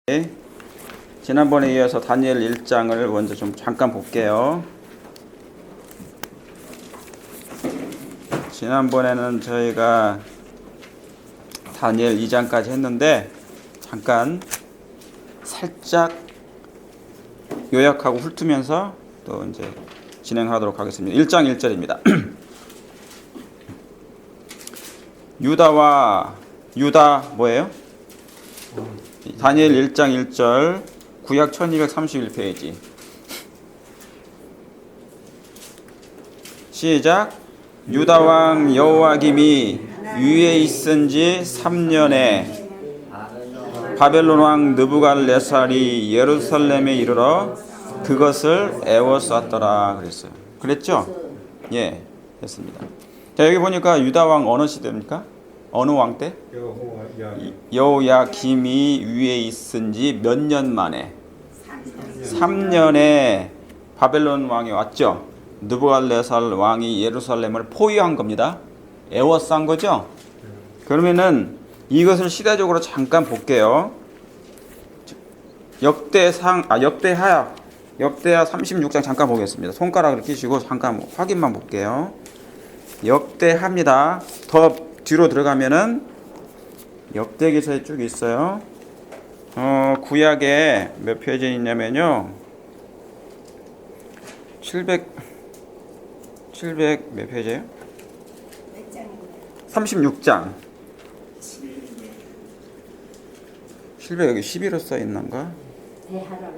네, 지난번에 이어서 다니엘 1장을 먼저 좀 잠깐 볼게요. 지난번에는 저희가 다니엘 2장까지 했는데 잠깐 살짝 요약하고 훑으면서 또 이제 진행하도록 하겠습니다. 1장 1절입니다. 유다 뭐예요? 다니엘 1장 1절 구약 1231페이지 시작. 유다 왕 여호야김이 위에 있은 지 3년에 바벨론 왕 느부갓네살이 예루살렘에 이르러 그것을 에워쌌더라 그랬어요. 그랬죠? 예, 됐습니다. 자, 여기 보니까 유다 왕 어느 시대입니까? 어느 왕 때? 여호야김이 위에 있은 지 몇 년 만에? 3년에 바벨론 왕이 왔죠. 느부갓네살 왕이 예루살렘을 포위한 겁니다. 에워싼 거죠. 그러면은 이것을 시대적으로 잠깐 볼게요. 역대하 36장 잠깐 보겠습니다. 손가락을 끼시고 잠깐 확인만 볼게요. 역대하입니다. 더 뒤로 들어가면은 역대기서에 쭉 있어요. 구약에 몇 페이지에 있냐면요. 700 몇 페이지예요? 36장. 700 여기 11호 써 있는가?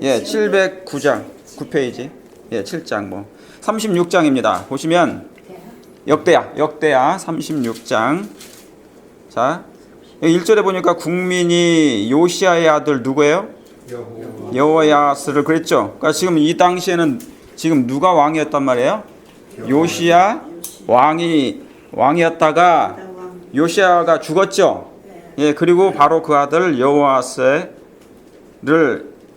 예, 709장 9페이지. 예, 7장 뭐 36장입니다. 보시면 역대야 36장. 자, 여기 1절에 보니까 국민이 요시야의 아들 누구예요? 여호야스를 그랬죠. 그러니까 지금 이 당시에는 지금 누가 왕이었단 말이에요? 요시야 왕이었다가 요시야가 죽었죠. 예, 그리고 바로 그 아들 여호야스를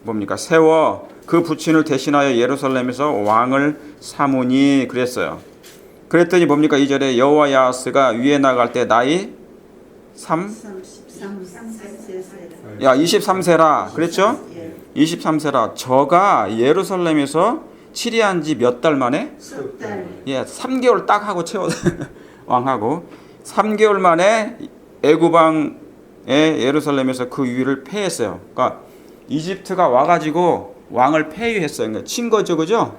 뭡니까? 세워 그 부친을 대신하여 예루살렘에서 왕을 삼으니 그랬어요. 그랬더니 뭡니까? 2절에 여호야스가 위에 나갈 때 나이 23세라 그랬죠? 23세라. 저가 예루살렘에서 치리한 지 몇 달 만에? 예, 3개월 딱 하고 왕하고 3개월 만에 애굽 왕의 예루살렘에서 그 위를 패했어요. 그러니까 이집트가 와가지고 왕을 폐위했어요. 그러니까 친 거죠, 그죠?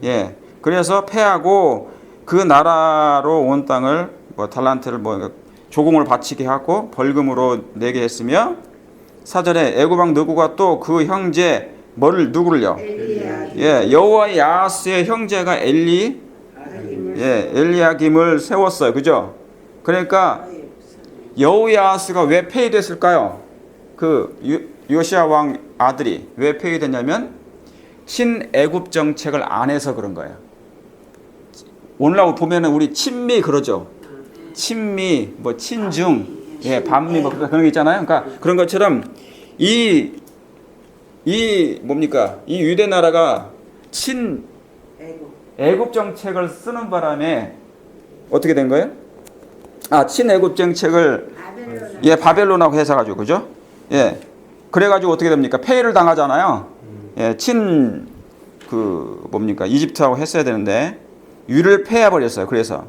예, 그래서 패하고 그 나라로 온 땅을 뭐 달란트를 조공을 바치게 하고 벌금으로 내게 했으며 4절에 애굽 왕 느고가 또 그 형제 누구를요? 예, 여호야스의 형제가 엘리야김을 세웠어요. 그죠? 그러니까 여호야스가 왜 폐위됐을까요? 그 요시야 왕 아들이 왜 폐위됐냐면 친애굽 정책을 안 해서 그런 거예요. 오늘날 보면은 우리 친미 그러죠. 친미, 뭐 친중, 예, 반미 뭐 그런 게 있잖아요. 그러니까 그런 것처럼 이 뭡니까? 이 유대 나라가 친애굽 정책을 쓰는 바람에 어떻게 된 거예요? 친애굽 정책을 바벨론하고 해서 그죠? 예, 그래가지고 어떻게 됩니까? 폐위를 당하잖아요. 예, 이집트하고 했어야 되는데 위를 폐해버렸어요. 그래서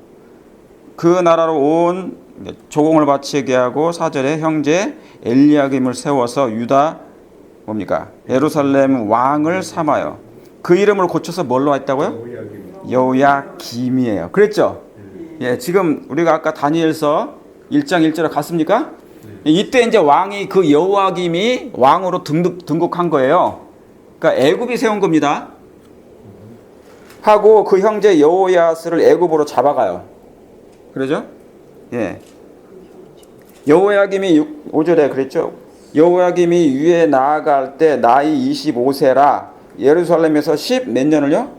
그 나라로 온 조공을 바치게 하고 4절에 형제 엘리야김을 세워서 유다 예루살렘 왕을 삼아요. 그 이름을 고쳐서 뭘로 했다고요? 여호야김이에요. 그랬죠? 예, 지금 우리가 아까 다니엘서 1장 1절에 갔습니까? 이때 이제 왕이 그 여호야김이 왕으로 등극한 거예요. 그러니까 애굽이 세운 겁니다. 하고 그 형제 여호야스를 애굽으로 잡아가요. 그러죠? 예. 여호야김이 5절에 그랬죠? 여호야김이 위에 나아갈 때 나이 25세라 예루살렘에서 몇 년을요?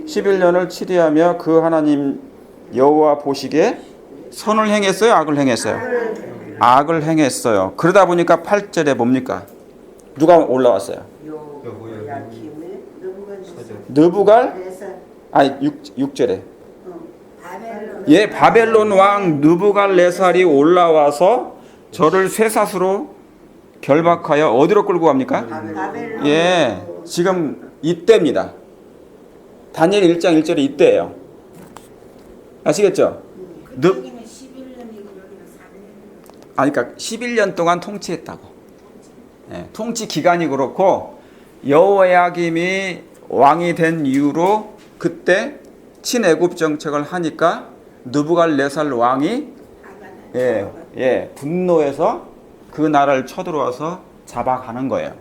11년을 치리하며 그 하나님 여호와 보시기에 선을 행했어요? 악을 행했어요? 악을 행했어요. 그러다 보니까 8절에 뭡니까? 누가 올라왔어요? 느부갓 6절에 예, 바벨론 왕 느부갓네살이 올라와서 저를 쇠사슬로 결박하여 어디로 끌고 갑니까? 바벨론. 예, 지금 이때입니다. 다니엘 1장 1절에 이때예요. 아시겠죠? 그때기는 11년이고 여기는 4년. 아니, 그러니까 11년 동안 통치했다고. 예, 통치 기간이 그렇고 여호야김이 왕이 된 이후로 그때 친애굽 정책을 하니까 느부갓네살 왕이 분노해서 그 나라를 쳐들어와서 잡아가는 거예요.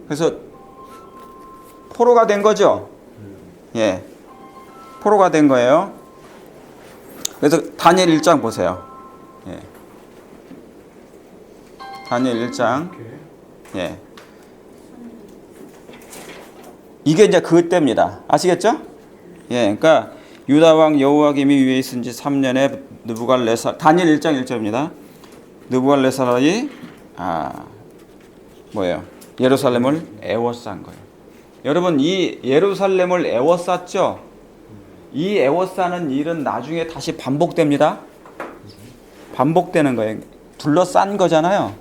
그래서 포로가 된 거죠. 예, 포로가 된 거예요. 그래서 다니엘 1장 보세요. 예. 다니엘 1장. 예. 이게 이제 그때입니다. 아시겠죠? 예, 그러니까 유다 왕 여호야김이 위에 있은 지 3년에 느부갓네살, 다니엘 1장 1절입니다. 느부갓네살이 예루살렘을 애워싼 거예요. 여러분, 이 예루살렘을 애워쌌죠? 이 애워싸는 일은 나중에 다시 반복됩니다. 반복되는 거예요. 둘러싼 거잖아요.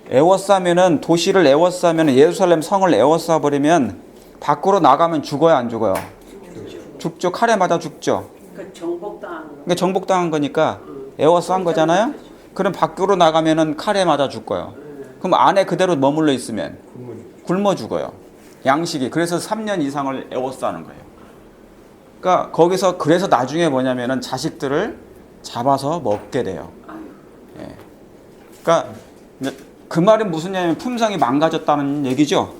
애워싸면은, 도시를 애워싸면, 예루살렘 성을 애워싸 버리면 밖으로 나가면 죽어요, 안 죽어요? 죽죠. 칼에 맞아 죽죠. 그 정복당한 거. 그러니까 정복당한 거니까 애워싼 거잖아요. 그럼 밖으로 나가면은 칼에 맞아 죽고요. 그럼 안에 그대로 머물러 있으면 굶어 죽어요. 양식이. 그래서 3년 이상을 애워싸는 거예요. 그러니까 거기서 그래서 나중에 뭐냐면은 자식들을 잡아서 먹게 돼요. 예. 그러니까 그 말이 무슨 얘기냐면 품성이 망가졌다는 얘기죠.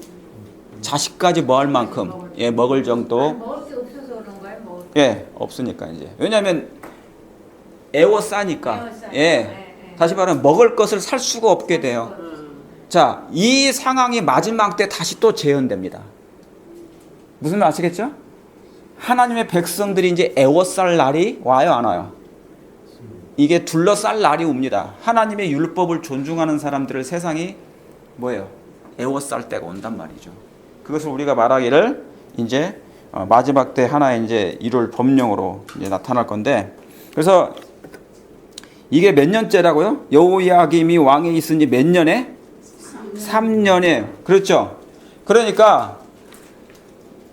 자식까지 뭐 할 만큼 먹을 정도. 먹을 게 없어서 그런 거예요? 없으니까 이제. 왜냐하면 애워싸니까. 애워싸니까. 다시 말하면 먹을 것을 살 수가 없게 돼요. 자, 이 상황이 마지막 때 다시 또 재현됩니다. 무슨 말 아시겠죠? 하나님의 백성들이 이제 애워쌀 날이 와요, 안 와요? 이게 둘러쌀 날이 옵니다. 하나님의 율법을 존중하는 사람들을 세상이 뭐예요? 애워쌀 때가 온단 말이죠. 그것을 우리가 말하기를 이제 마지막 때 하나의 이제 이룰 법령으로 이제 나타날 건데, 그래서 이게 몇 년째라고요? 여호야김이 왕에 있은 지 몇 년에? 3년에. 그렇죠. 그러니까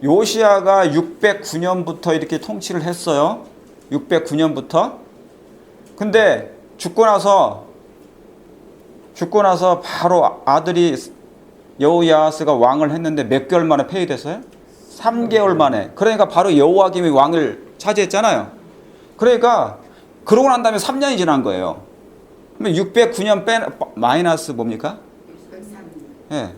요시야가 609년부터 이렇게 통치를 했어요. 609년부터. 근데 죽고 나서 바로 아들이 여호야하스가 왕을 했는데 몇 개월 만에 폐위됐어요? 3개월 만에. 그러니까 바로 여호야김이 왕을 차지했잖아요. 그러니까 그러고 난 다음에 3년이 지난 거예요. 그러면 609년 마이너스 뭡니까? 603년.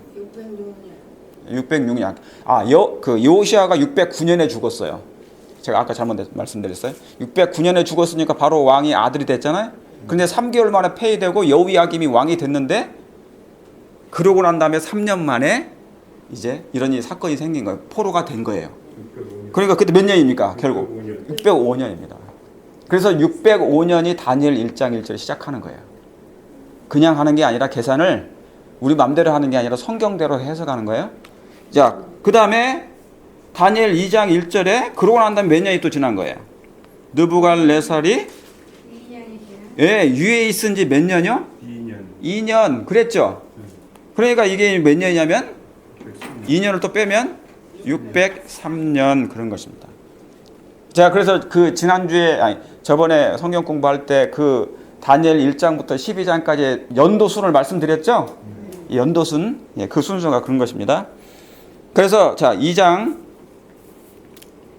606년. 606년. 요시야가 609년에 죽었어요. 제가 아까 잘못 말씀드렸어요. 609년에 죽었으니까 바로 왕이 아들이 됐잖아요. 근데 3개월 만에 폐위되고 여호야김이 왕이 됐는데, 그러고 난 다음에 3년 만에 이제 이런 사건이 생긴 거예요. 포로가 된 거예요. 그러니까 그때 몇 년입니까? 결국 605년입니다. 그래서 605년이 다니엘 1장 1절에 시작하는 거예요. 그냥 하는 게 아니라 계산을 우리 맘대로 하는 게 아니라 성경대로 해석하는 거예요. 자, 그 다음에 다니엘 2장 1절에 그러고 난 다음에 몇 년이 또 지난 거예요. 느부갓네살이 2년이죠. 위에 있은 지 몇 년이요? 2년. 그랬죠. 그러니까 이게 몇 년이냐면 2년을 또 빼면 603년 그런 것입니다. 자, 그래서 그 저번에 성경 공부할 때 그 다니엘 1장부터 12장까지 연도순을 말씀드렸죠? 연도순, 그 순서가 그런 것입니다. 그래서 자, 2장.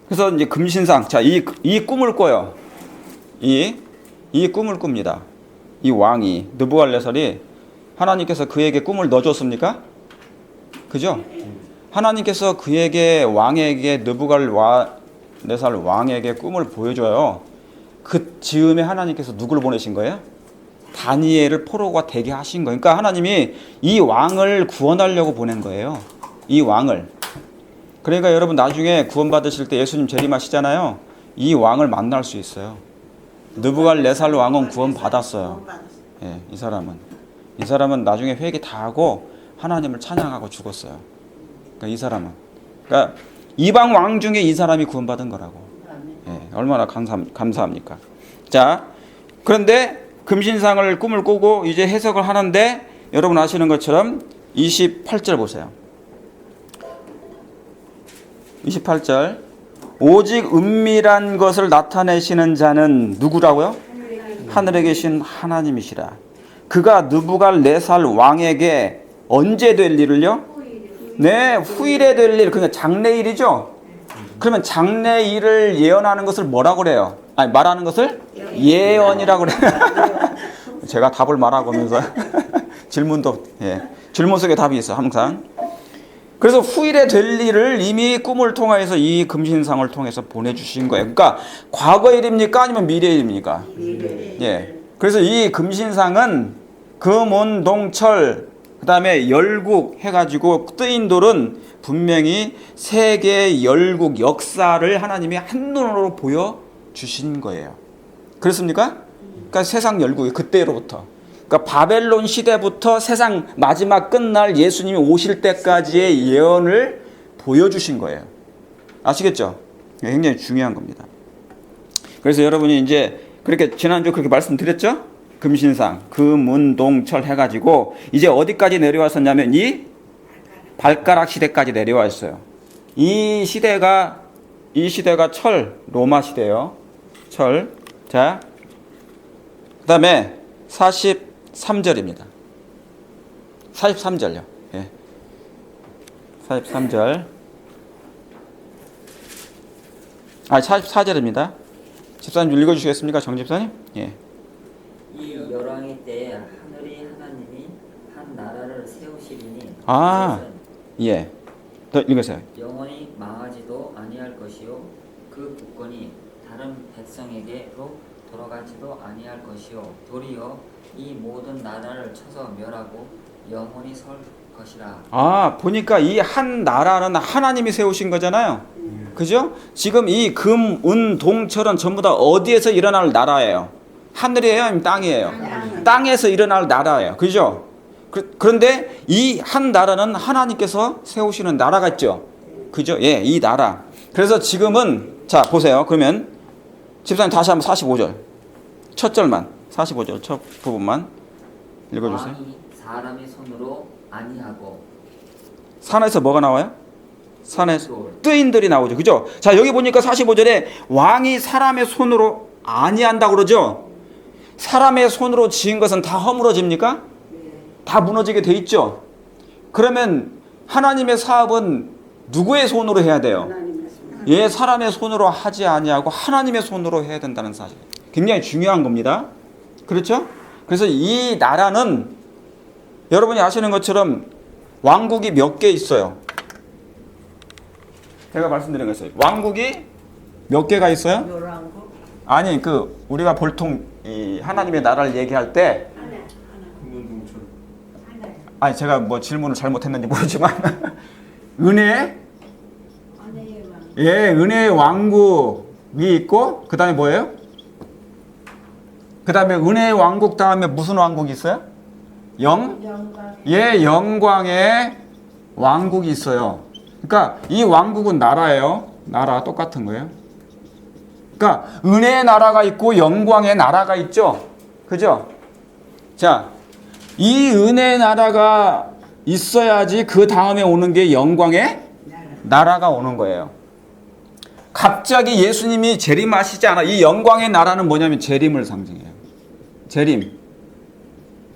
그래서 이제 금신상. 자, 이 꿈을 꿔요. 이 꿈을 꿉니다. 이 왕이, 느부갓네살이 하나님께서 그에게 꿈을 넣어줬습니까? 그죠? 하나님께서 그에게 왕에게 느부갓네살 왕에게 꿈을 보여줘요. 그 즈음에 하나님께서 누구를 보내신 거예요? 다니엘을 포로가 되게 하신 거예요. 그러니까 하나님이 이 왕을 구원하려고 보낸 거예요. 이 왕을. 그러니까 여러분 나중에 구원받으실 때 예수님 재림하시잖아요. 이 왕을 만날 수 있어요. 느부갓네살 왕은 구원받았어요. 이 사람은 나중에 회개 다 하고 하나님을 찬양하고 죽었어요. 그러니까 이 사람은. 그러니까 이방 왕 중에 이 사람이 구원받은 거라고. 얼마나 감사합니까? 자, 그런데 금신상을 꿈을 꾸고 이제 해석을 하는데 여러분 아시는 것처럼 28절 보세요. 28절. 오직 은밀한 것을 나타내시는 자는 누구라고요? 하늘에 계신 하나님이시라. 그가 느부갓네살 왕에게 언제 될 일을요? 네, 후일에 될 일, 그러니까 장래일이죠. 그러면 장래일을 예언하는 것을 뭐라고 그래요? 아니, 말하는 것을 예언이라고 그래요. 제가 답을 말하고 오면서 질문도, 예, 질문 속에 답이 있어 항상. 그래서 후일에 될 일을 이미 꿈을 통해서 이 금신상을 통해서 보내주신 거예요. 그러니까 과거 일입니까? 아니면 미래 일입니까? 예. 그래서 이 금신상은 금운동철 그 다음에 열국 해가지고 뜨인 돌은 분명히 세계 열국 역사를 하나님이 한눈으로 보여주신 거예요. 그렇습니까? 그러니까 세상 열국이 그때로부터, 그러니까 바벨론 시대부터 세상 마지막 끝날 예수님이 오실 때까지의 예언을 보여주신 거예요. 아시겠죠? 굉장히 중요한 겁니다. 그래서 여러분이 이제 그렇게 지난주 그렇게 말씀드렸죠? 금신상, 금운동철 해가지고 이제 어디까지 내려왔었냐면 이 발가락 시대까지 내려와 있어요. 이 시대가 철, 로마 시대요. 철. 자, 그 다음에 43절입니다. 43절요. 예. 43절. 44절입니다. 집사님 읽어주시겠습니까? 정 집사님? 예. 이 열왕의 때에 하늘의 하나님이 한 나라를 세우시리니 아, 그것은 예. 더 읽으세요. 영원히 망하지도 아니할 것이요 그 국권이 다른 백성에게로 돌아가지도 아니할 것이요 도리어 이 모든 나라를 쳐서 멸하고 영원히 설 것이라. 아, 보니까 이 한 나라는 하나님이 세우신 거잖아요. 그죠? 지금 이 금, 은, 동철은 전부 다 어디에서 일어날 나라예요? 하늘이에요? 아니면 땅이에요? 땅에서 일어날 나라예요. 그죠? 그런데 이 한 나라는 하나님께서 세우시는 나라가 있죠. 그죠? 예, 이 나라. 그래서 지금은, 자, 보세요. 그러면, 집사님 다시 한번 45절. 첫 절만, 45절 첫 부분만 읽어주세요. 왕이 사람의 손으로 아니하고 산에서 뭐가 나와요? 산에서 뜨인들이 나오죠. 그죠? 자, 여기 보니까 45절에 왕이 사람의 손으로 아니한다고 그러죠? 사람의 손으로 지은 것은 다 허물어집니까? 다 무너지게 돼 있죠? 그러면 하나님의 사업은 누구의 손으로 해야 돼요? 예, 사람의 손으로 하지 아니하고 하나님의 손으로 해야 된다는 사실. 굉장히 중요한 겁니다. 그렇죠? 그래서 이 나라는 여러분이 아시는 것처럼 왕국이 몇 개 있어요? 제가 말씀드린 거 있어요. 왕국이 몇 개가 있어요? 요랑국 아니, 우리가 보통 이 하나님의 나라를 얘기할 때, 아니, 제가 뭐 질문을 잘못했는지 모르지만, 은혜의 왕국이 있고, 그 다음에 뭐예요? 그 다음에 은혜의 왕국 다음에 무슨 왕국이 있어요? 영광의 왕국이 있어요. 그러니까 이 왕국은 나라예요. 나라 똑같은 거예요. 그러니까 은혜의 나라가 있고 영광의 나라가 있죠. 그죠? 자, 이 은혜의 나라가 있어야지 그 다음에 오는 게 영광의 나라가 오는 거예요. 갑자기 예수님이 재림하시지 않아. 이 영광의 나라는 뭐냐면 재림을 상징해요. 재림.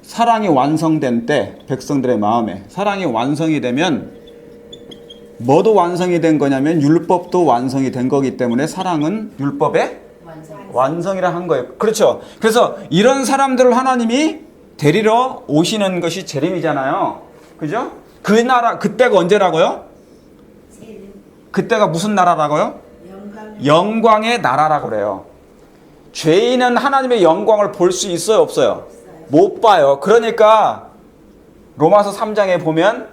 사랑이 완성된 때 백성들의 마음에 사랑이 완성이 되면 뭐도 완성이 된 거냐면 율법도 완성이 된 거기 때문에 사랑은 율법의 완성이라 한 거예요. 그렇죠. 그래서 이런 사람들을 하나님이 데리러 오시는 것이 재림이잖아요. 그죠? 그 나라 그때가 언제라고요? 그때가 무슨 나라라고요? 영광의 나라라고 그래요. 죄인은 하나님의 영광을 볼 수 있어요, 없어요? 못 봐요. 그러니까 로마서 3장에 보면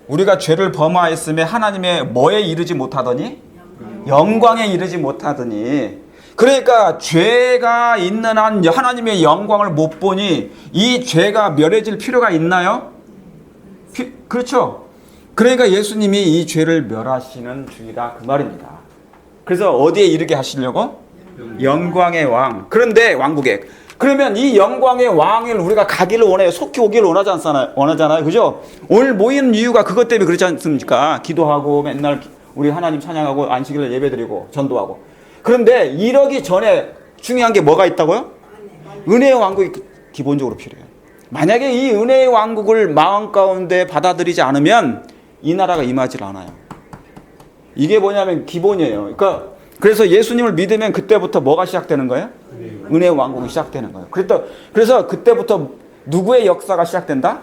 우리가 죄를 범하였음에 하나님의 뭐에 이르지 못하더니? 영광에 이르지 못하더니. 그러니까 죄가 있는 한 하나님의 영광을 못 보니 이 죄가 멸해질 필요가 있나요? 그렇죠. 그러니까 예수님이 이 죄를 멸하시는 주이라 그 말입니다. 그래서 어디에 이르게 하시려고? 영광의 왕. 그런데 왕국에 그러면 이 영광의 왕을 우리가 가기를 원해요. 속히 오기를 원하잖아요. 그죠? 오늘 모이는 이유가 그것 때문에 그렇지 않습니까? 기도하고 맨날 우리 하나님 찬양하고 안식일을 예배드리고 전도하고. 그런데 이러기 전에 중요한 게 뭐가 있다고요? 은혜의 왕국이 기본적으로 필요해요. 만약에 이 은혜의 왕국을 마음 가운데 받아들이지 않으면 이 나라가 임하지 않아요. 이게 뭐냐면 기본이에요. 그래서 예수님을 믿으면 그때부터 뭐가 시작되는 거예요? 은혜의 왕국이 시작되는 거예요. 그래서 그때부터 누구의 역사가 시작된다?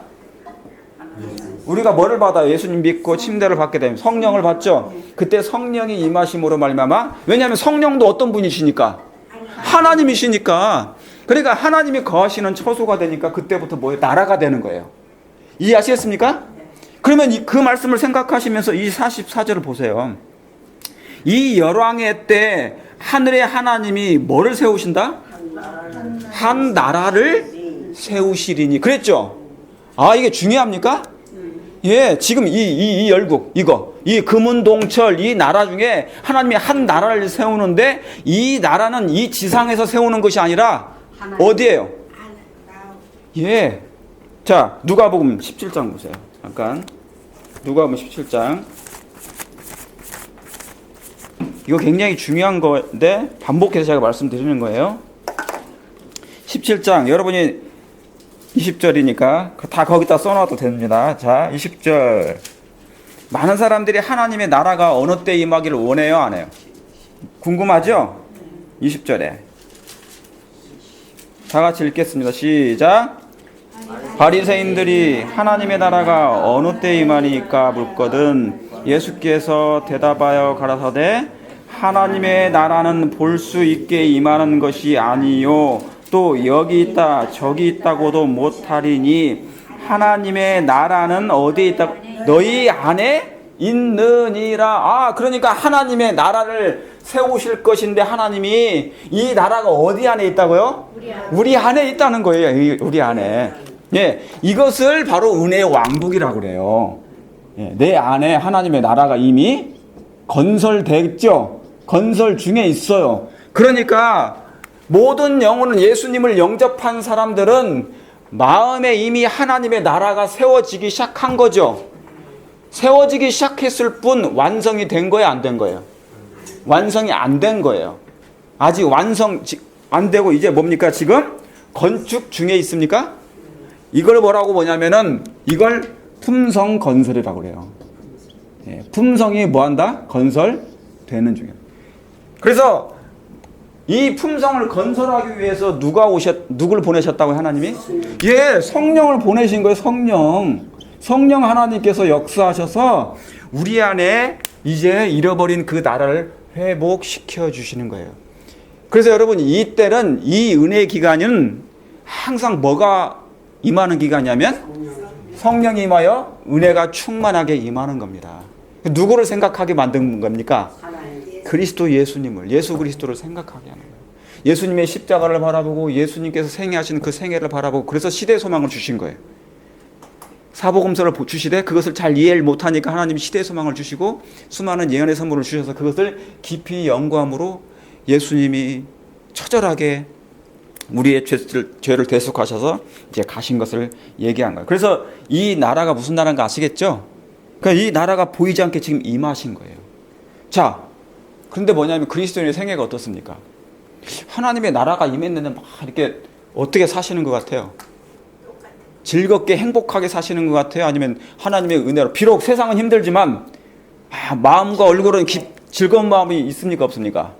우리가 뭐를 받아요? 예수님 믿고 침대를 받게 되면 성령을 받죠. 그때 성령이 임하심으로 말미암아. 왜냐하면 성령도 어떤 분이시니까? 하나님이시니까. 그러니까 하나님이 거하시는 처소가 되니까 그때부터 뭐예요? 나라가 되는 거예요. 이해하시겠습니까? 그러면 그 말씀을 생각하시면서 이 44절을 보세요. 이 열왕의 때 하늘의 하나님이 뭐를 세우신다? 한 나라를 세우시리니. 그랬죠? 아, 이게 중요합니까? 예, 지금 이 열국, 이 금은동철, 이 나라 중에 하나님이 한 나라를 세우는데 이 나라는 이 지상에서 세우는 것이 아니라 어디예요? 예. 자, 누가복음 17장 보세요. 잠깐. 누가복음 17장. 이거 굉장히 중요한 건데 반복해서 제가 말씀드리는 거예요. 17장 여러분이 20절이니까 다 거기다 써놔도 됩니다. 자, 20절. 많은 사람들이 하나님의 나라가 어느 때 임하기를 원해요, 안 해요? 궁금하죠? 20절에. 다 같이 읽겠습니다. 시작. 바리새인들이 하나님의 나라가 어느 때 임하니까 묻거든 예수께서 대답하여 가라사대 하나님의 나라는 볼 수 있게 임하는 것이 아니요 또 여기 있다 저기 있다고도 못하리니 하나님의 나라는 어디에 있다? 너희 안에 있느니라. 그러니까 하나님의 나라를 세우실 것인데 하나님이 이 나라가 어디 안에 있다고요? 우리 안에 있다는 거예요. 우리 안에. 예, 이것을 바로 은혜의 왕국이라고 그래요. 예, 내 안에 하나님의 나라가 이미 건설됐죠. 건설 중에 있어요. 그러니까 모든 영혼은 예수님을 영접한 사람들은 마음에 이미 하나님의 나라가 세워지기 시작한 거죠. 세워지기 시작했을 뿐 완성이 된 거예요, 안 된 거예요? 완성이 안 된 거예요. 아직 완성 안 되고 이제 뭡니까? 지금 건축 중에 있습니까? 이걸 뭐라고 보냐면은 이걸 품성 건설이라고 그래요. 예, 품성이 뭐한다? 건설되는 중이에요. 그래서 이 품성을 건설하기 위해서 누구를 보내셨다고 하나님이? 예, 성령을 보내신 거예요. 성령 하나님께서 역사하셔서 우리 안에 이제 잃어버린 그 나라를 회복시켜 주시는 거예요. 그래서 여러분 이 때는 이 은혜의 기간은 항상 뭐가 임하는 기간이냐면 성령이 임하여 은혜가 충만하게 임하는 겁니다. 누구를 생각하게 만든 겁니까? 그리스도 예수님을, 예수 그리스도를 생각하게 하는 거예요. 예수님의 십자가를 바라보고 예수님께서 생애하신 그 생애를 바라보고 그래서 시대 소망을 주신 거예요. 사복음서를 주시되 그것을 잘 이해를 못하니까 하나님이 시대 소망을 주시고 수많은 예언의 선물을 주셔서 그것을 깊이 연구함으로 예수님이 처절하게 우리의 죄를 대속하셔서 이제 가신 것을 얘기한 거예요. 그래서 이 나라가 무슨 나라인가 아시겠죠? 그러니까 이 나라가 보이지 않게 지금 임하신 거예요. 자, 그런데 뭐냐면 그리스도인의 생애가 어떻습니까? 하나님의 나라가 임했는데 막 이렇게 어떻게 사시는 것 같아요? 즐겁게 행복하게 사시는 것 같아요? 아니면 하나님의 은혜로 비록 세상은 힘들지만 마음과 얼굴은 즐거운 마음이 있습니까? 없습니까?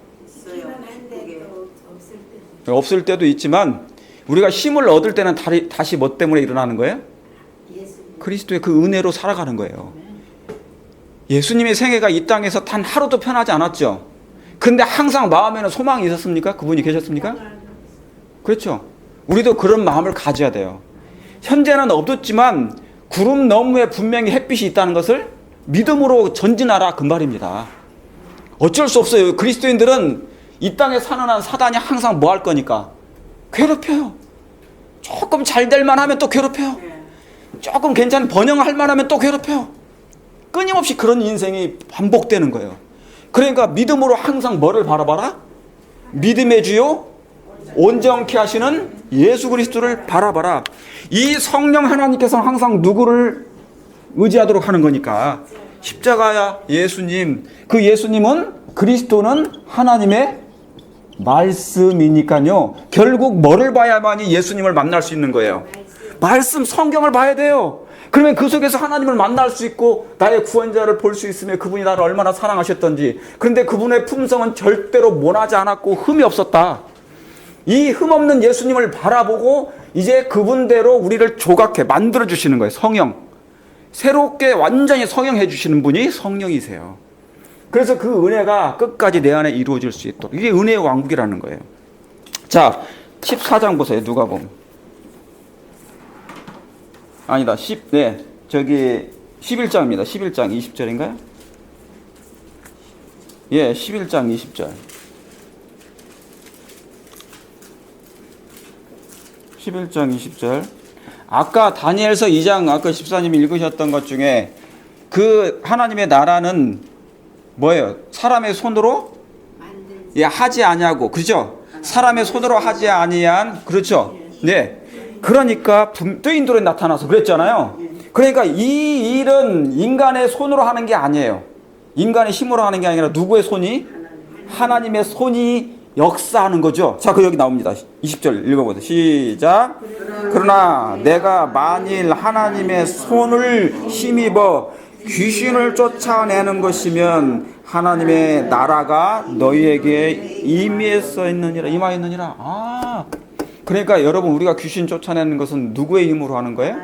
없을 때도 있지만 우리가 힘을 얻을 때는 다시 뭐 때문에 일어나는 거예요? 그리스도의 그 은혜로 살아가는 거예요. 예수님의 생애가 이 땅에서 단 하루도 편하지 않았죠. 근데 항상 마음에는 소망이 있었습니까? 그분이 계셨습니까? 그렇죠. 우리도 그런 마음을 가져야 돼요. 현재는 어둡지만 구름 너머에 분명히 햇빛이 있다는 것을 믿음으로 전진하라 그 말입니다. 어쩔 수 없어요. 그리스도인들은 이 땅에 사는 한 사단이 항상 뭐 할 거니까 괴롭혀요. 조금 잘 될 만하면 또 괴롭혀요. 조금 괜찮은 번영할 만하면 또 괴롭혀요. 끊임없이 그런 인생이 반복되는 거예요. 그러니까 믿음으로 항상 뭐를 바라봐라? 믿음의 주요 온전케 하시는 예수 그리스도를 바라봐라. 이 성령 하나님께서는 항상 누구를 의지하도록 하는 거니까 십자가야 예수님. 그 예수님은 그리스도는 하나님의 말씀이니까요. 결국 뭐를 봐야만이 예수님을 만날 수 있는 거예요? 말씀, 성경을 봐야 돼요. 그러면 그 속에서 하나님을 만날 수 있고 나의 구원자를 볼 수 있으며 그분이 나를 얼마나 사랑하셨던지. 그런데 그분의 품성은 절대로 모나지 않았고 흠이 없었다. 이 흠없는 예수님을 바라보고 이제 그분대로 우리를 조각해 만들어 주시는 거예요. 성령. 새롭게 완전히 성형해 주시는 분이 성령이세요. 그래서 그 은혜가 끝까지 내 안에 이루어질 수 있도록. 이게 은혜의 왕국이라는 거예요. 자, 14장 보세요. 누가복음. 아니다. 11장입니다. 11장 20절인가요? 예, 11장 20절. 11장 20절. 아까 다니엘서 2장 아까 집사님이 읽으셨던 것 중에 그 하나님의 나라는 뭐예요? 사람의 손으로 예, 하지 아니하고, 그렇죠? 사람의 손으로 하지 아니한, 그렇죠? 네. 그러니까 뜨인돌에 나타나서 그랬잖아요. 그러니까 이 일은 인간의 손으로 하는 게 아니에요. 인간의 힘으로 하는 게 아니라 누구의 손이? 하나님의 손이 역사하는 거죠. 자, 그 여기 나옵니다. 20절 읽어보세요. 시작. 그러나 내가 만일 하나님의 손을 힘입어 귀신을 쫓아내는 것이면 하나님의 나라가 너희에게 임했었느니라. 임하였느니라. 아, 그러니까 여러분 우리가 귀신 쫓아내는 것은 누구의 힘으로 하는 거예요?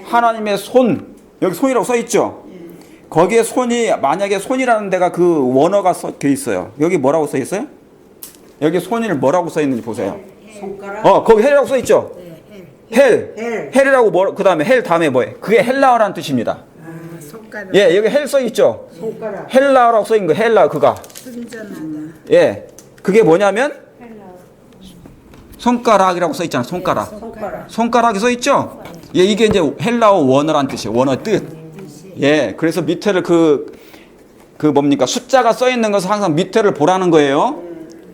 하나님의 손. 여기 손이라고 써 있죠. 거기에 손이, 만약에 손이라는 데가 그 원어가 써 있어요. 여기 뭐라고 써 있어요? 여기 손이 뭐라고 써 있는지 보세요. 손가락. 거기 헬이라고 써 있죠. 헬이라고 뭐, 그 다음에 헬 다음에 뭐예요? 그게 헬라어라는 뜻입니다. 손가락. 예, 여기 헬 써 있죠. 손가락. 헬라어라고 써 있는 거, 헬라 그가. 순전하다. 예, 그게 뭐냐면 헬로. 손가락이라고 써 있잖아요. 손가락. 손가락. 손가락이 써 있죠. 예, 이게 이제 헬라어 원어란 뜻이에요. 원어 뜻. 예, 그래서 밑에를 그 뭡니까? 숫자가 써 있는 것은 항상 밑에를 보라는 거예요.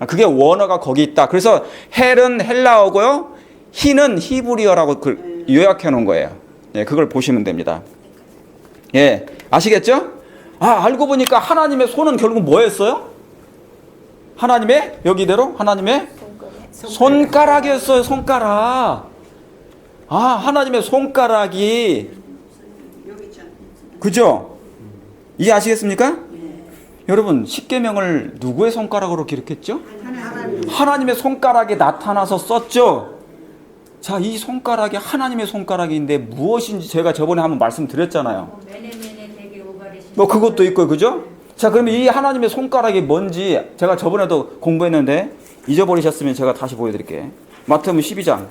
그게 원어가 거기 있다. 그래서 헬은 헬라어고요. 히는 히브리어라고 요약해 놓은 거예요. 예, 그걸 보시면 됩니다. 예, 아시겠죠? 아, 알고 보니까 하나님의 손은 결국 뭐였어요? 하나님의, 여기대로 하나님의 손가락이었어요. 손가락. 아, 하나님의 손가락이, 그죠? 이해하시겠습니까? 여러분, 십계명을 누구의 손가락으로 기록했죠? 하나님의 손가락이 나타나서 썼죠. 자, 이 손가락이 하나님의 손가락인데 무엇인지 제가 저번에 한번 말씀드렸잖아요. 메네메네 되게 오바리신. 뭐 그것도 있고, 그죠? 자, 그러면 이 하나님의 손가락이 뭔지 제가 저번에도 공부했는데 잊어버리셨으면 제가 다시 보여드릴게요. 마태복음 12장.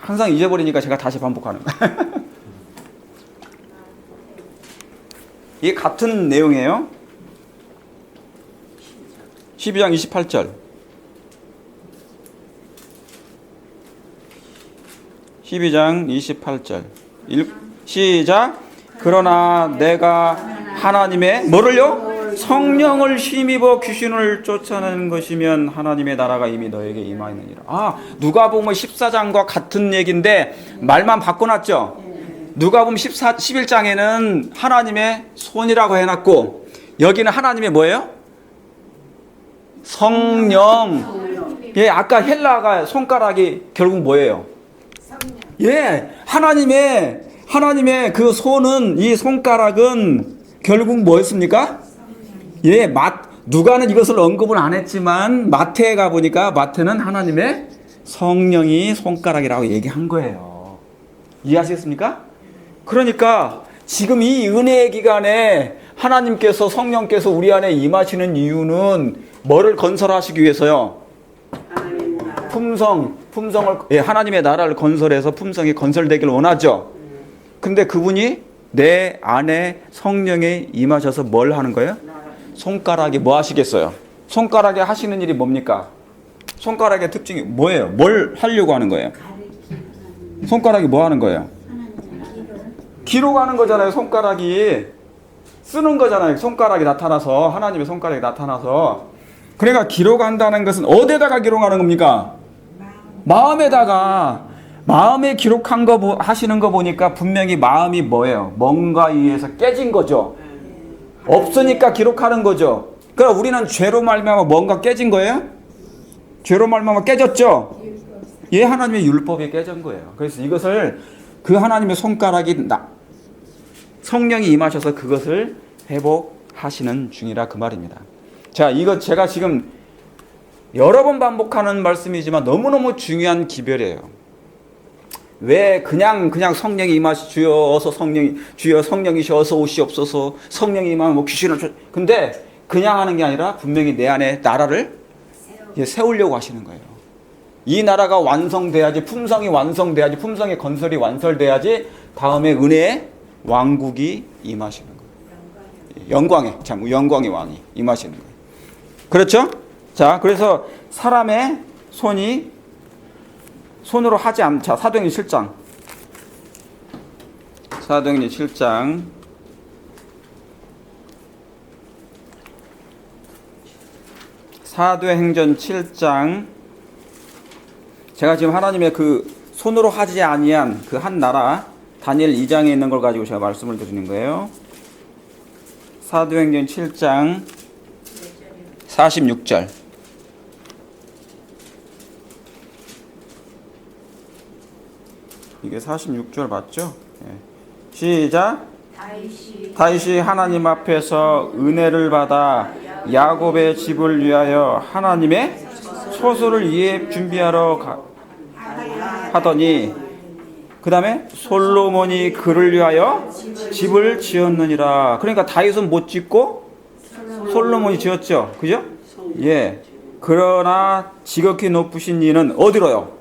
항상 잊어버리니까 제가 다시 반복하는 거예요. 이게 같은 내용이에요. 12장 28절. 12장 28절. 시작. 그러나 내가 하나님의 뭐를요? 성령을 힘입어 귀신을 쫓아내는 것이면 하나님의 나라가 이미 너에게 임하였느니라. 아, 누가복음 14장과 같은 얘기인데 말만 바꿔놨죠. 누가복음 11장에는 하나님의 손이라고 해놨고 여기는 하나님의 뭐예요? 성령. 예, 아까 헬라가 손가락이 결국 뭐예요? 예, 하나님의 그 손은, 이 손가락은 결국 뭐였습니까? 예, 누가는 이것을 언급을 안 했지만 마태에 가보니까 마태는 하나님의 성령이 손가락이라고 얘기한 거예요. 이해하시겠습니까? 그러니까 지금 이 은혜의 기간에 하나님께서, 성령께서 우리 안에 임하시는 이유는 뭐를 건설하시기 위해서요? 품성을, 예, 하나님의 나라를 건설해서 품성이 건설되기를 원하죠. 근데 그분이 내 안에 성령에 임하셔서 뭘 하는 거예요? 손가락이 뭐 하시겠어요? 손가락에 하시는 일이 뭡니까? 손가락의 특징이 뭐예요? 뭘 하려고 하는 거예요? 손가락이 뭐 하는 거예요? 기록하는 거잖아요. 손가락이 쓰는 거잖아요. 손가락이 나타나서, 하나님의 손가락이 나타나서. 그러니까 기록한다는 것은 어디에다가 기록하는 겁니까? 마음에다가. 마음에 기록한 거 하시는 거 보니까 분명히 마음이 뭐예요? 뭔가 의해서 깨진 거죠. 없으니까 기록하는 거죠. 그러니까 우리는 죄로 말미암아 뭔가 깨진 거예요? 죄로 말미암아 깨졌죠. 예, 하나님의 율법이 깨진 거예요. 그래서 이것을 그 하나님의 손가락이 성령이 임하셔서 그것을 회복하시는 중이라 그 말입니다. 자, 이거 제가 지금 여러 번 반복하는 말씀이지만 너무너무 중요한 기별이에요. 왜 그냥 성령이 임하시 주여 어서 주여 성령이시 어서 오시옵소서 성령이 임하면 뭐 귀신을 근데 그냥 하는 게 아니라 분명히 내 안에 나라를 세우려고 하시는 거예요. 이 나라가 완성돼야지 품성이 완성돼야지 품성의 건설이 완성돼야지 다음에 은혜의 왕국이 임하시는 거예요. 영광의 왕이 임하시는 거예요. 그렇죠? 자, 그래서 사람의 손으로 하지 않자. 사도행전 7장. 사도행전 7장. 사도행전 7장. 제가 지금 하나님의 그 손으로 하지 아니한 그 한 나라 다니엘 2장에 있는 걸 가지고 제가 말씀을 드리는 거예요. 사도행전 7장 46절. 이게 46절 맞죠? 예. 시작. 다윗이 하나님 앞에서 은혜를 받아 야곱의 집을 위하여 하나님의 소수를 위해 준비하러 하더니 그 다음에 솔로몬이 그를 위하여 집을 지었느니라. 그러니까 다윗은 못 짓고 솔로몬이 지었죠. 그죠? 예. 그러나 지극히 높으신 이는 어디로요?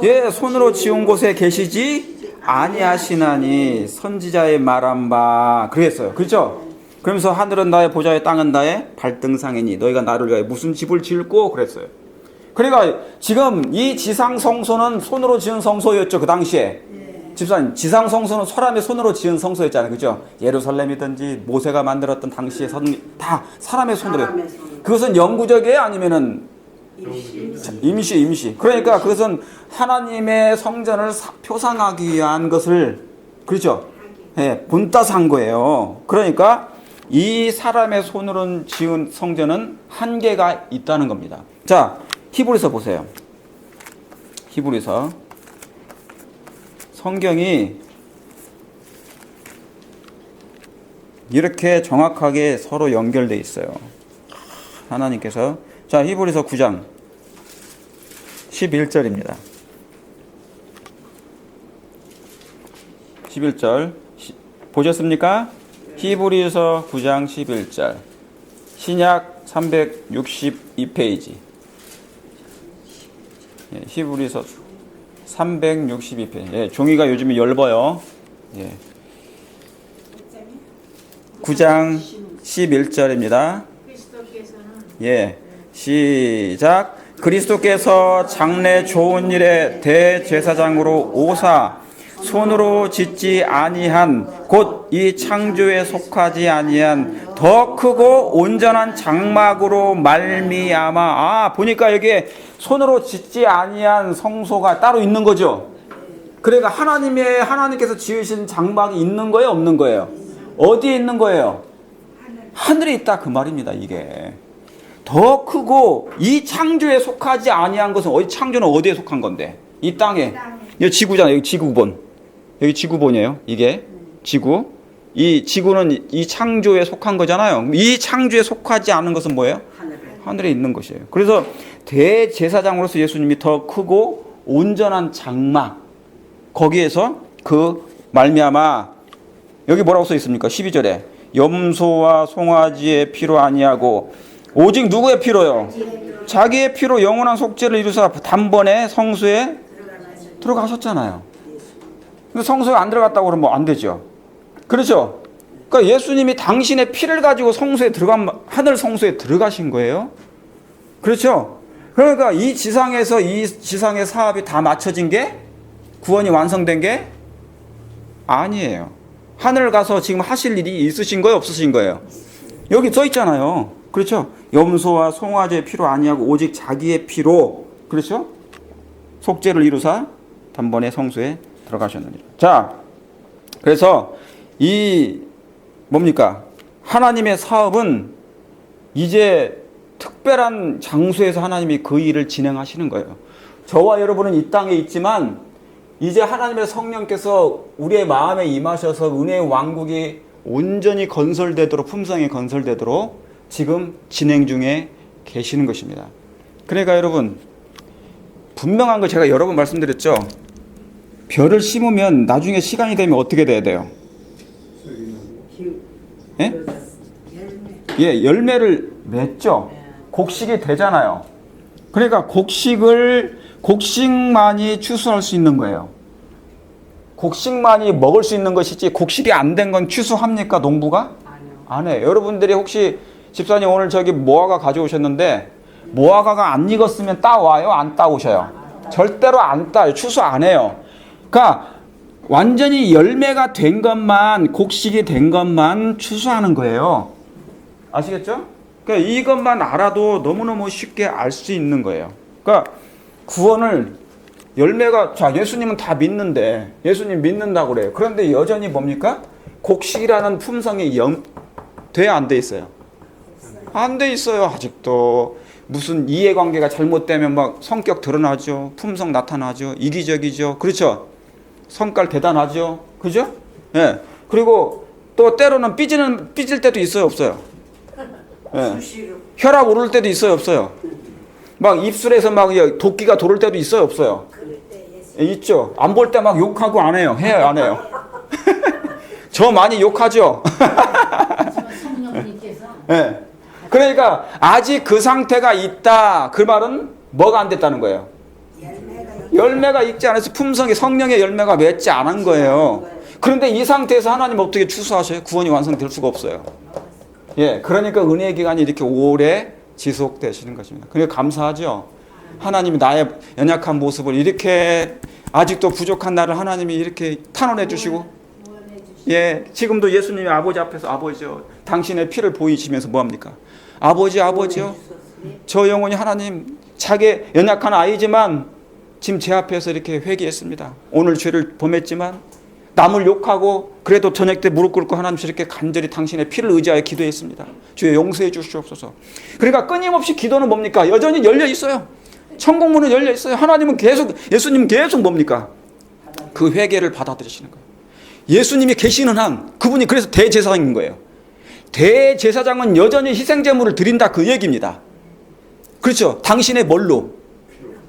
예, 손으로 지은 곳에 계시지 아니하시나니 선지자의 말한 바 그랬어요. 그렇죠? 그러면서 하늘은 나의 보좌에 땅은 나의 발등상이니 너희가 나를 위하여 무슨 집을 지을꼬 그랬어요. 그러니까 지금 이 지상 성소는 손으로 지은 성소였죠. 그 당시에. 집사님, 지상 성소는 사람의 손으로 지은 성소였잖아요. 그죠? 예루살렘이든지 모세가 만들었던 당시의 다 사람의 손으로. 그것은 영구적이에요? 아니면은 임시. 그러니까 그것은 하나님의 성전을 표상하기 위한 것을, 그렇죠? 예, 본따서 한 거예요. 그러니까 이 사람의 손으로 지은 성전은 한계가 있다는 겁니다. 자, 히브리서 보세요. 히브리서. 성경이 이렇게 정확하게 서로 연결되어 있어요. 하나님께서. 자, 히브리서 9장 11절입니다. 11절 보셨습니까? 히브리서 9장 11절. 신약 362페이지. 예, 히브리서 362페이지. 예, 종이가 요즘에 엷어요. 예. 9장 11절입니다. 예. 시작. 그리스도께서 장래 좋은 일에 대제사장으로 오사 손으로 짓지 아니한 곧 이 창조에 속하지 아니한 더 크고 온전한 장막으로 말미암아. 보니까 여기에 손으로 짓지 아니한 성소가 따로 있는 거죠. 그러니까 하나님께서 지으신 장막이 있는 거예요, 없는 거예요? 어디에 있는 거예요? 하늘에 있다 그 말입니다. 이게 더 크고 이 창조에 속하지 아니한 것은 창조는 어디에 속한 건데? 이 땅에. 여기 지구잖아요. 여기 지구본. 여기 지구본이에요. 이게 지구. 이 지구는 이 창조에 속한 거잖아요. 이 창조에 속하지 않은 것은 뭐예요? 하늘에 있는 것이에요. 그래서 대제사장으로서 예수님이 더 크고 온전한 장막, 거기에서 그 말미암아 여기 뭐라고 써 있습니까? 12절에 염소와 송아지의 피로 아니하고 오직 누구의 피로요? 자기의 피로 영원한 속죄를 이루사 단번에 성소에 들어가셨잖아요. 근데 성소에 안 들어갔다고 그러면 안 되죠. 그렇죠? 그러니까 예수님이 당신의 피를 가지고 하늘 성소에 들어가신 거예요. 그렇죠? 그러니까 이 지상의 사업이 다 맞춰진 게, 구원이 완성된 게 아니에요. 하늘 가서 지금 하실 일이 있으신 거예요, 없으신 거예요? 여기 써 있잖아요. 그렇죠? 염소와 송아지의 피로 아니하고 오직 자기의 피로, 그렇죠? 속죄를 이루사 단번에 성소에 들어가셨느니라. 자, 그래서 이 뭡니까? 하나님의 사업은 이제 특별한 장소에서 하나님이 그 일을 진행하시는 거예요. 저와 여러분은 이 땅에 있지만 이제 하나님의 성령께서 우리의 마음에 임하셔서 은혜의 왕국이 온전히 건설되도록, 품성이 건설되도록 지금 진행 중에 계시는 것입니다. 그러니까 여러분, 분명한 거 제가 여러 번 말씀드렸죠. 벼를 심으면 나중에 시간이 되면 어떻게 돼야 돼요? 예? 예, 열매를 맺죠. 곡식이 되잖아요. 그러니까 곡식만이 추수할 수 있는 거예요. 곡식만이 먹을 수 있는 것이지 곡식이 안 된 건 추수합니까? 농부가? 안 해요. 여러분들이 혹시 집사님 오늘 저기 무화과 가져오셨는데 무화과가 안 익었으면 따와요? 안 따오셔요? 절대로 안 따요. 추수 안 해요. 그러니까 완전히 열매가 된 것만, 곡식이 된 것만 추수하는 거예요. 아시겠죠? 그러니까 이것만 알아도 너무너무 쉽게 알 수 있는 거예요. 그러니까 구원을 열매가, 자, 예수님은 다 믿는데, 예수님 믿는다고 그래요. 그런데 여전히 뭡니까? 곡식이라는 품성이 돼야 안 돼 있어요? 안 돼 있어요. 아직도 무슨 이해관계가 잘못되면 막 성격 드러나죠. 품성 나타나죠. 이기적이죠. 그렇죠? 성깔 대단하죠. 그죠? 예. 그리고 또 때로는 삐질 때도 있어요, 없어요? 예. 혈압 오를 때도 있어요, 없어요? 막 입술에서 막 도끼가 도를 때도 있어요, 없어요? 예, 있죠. 안 볼 때 막 욕하고 안 해요. 해요, 안 해요? 저 많이 욕하죠. 성령님께서 예. 그러니까 아직 그 상태가 있다. 그 말은 뭐가 안 됐다는 거예요? 열매가 익지 않아서 품성이, 성령의 열매가 맺지 않은 거예요. 그런데 이 상태에서 하나님 어떻게 추수하셔요? 구원이 완성될 수가 없어요. 예, 그러니까 은혜의 기간이 이렇게 오래 지속되시는 것입니다. 그러니까 감사하죠. 하나님이 나의 연약한 모습을 이렇게, 아직도 부족한 나를 하나님이 이렇게 탄원해 주시고, 예, 지금도 예수님이 아버지 앞에서, 아버지요, 당신의 피를 보이시면서 뭐합니까? 아버지요, 저 영혼이 하나님, 자기 연약한 아이지만 지금 제 앞에서 이렇게 회개했습니다. 오늘 죄를 범했지만 남을 욕하고 그래도 저녁 때 무릎 꿇고 하나님 이렇게 간절히 당신의 피를 의지하여 기도했습니다. 주여 용서해 주시옵소서. 그러니까 끊임없이 기도는 뭡니까? 여전히 열려 있어요. 천국문은 열려 있어요. 하나님은 계속, 예수님은 계속 뭡니까? 그 회개를 받아들이시는 거예요. 예수님이 계시는 한 그분이 그래서 대제사장인 거예요. 대제사장은 여전히 희생제물을 드린다, 그 얘기입니다. 그렇죠? 당신의 뭘로?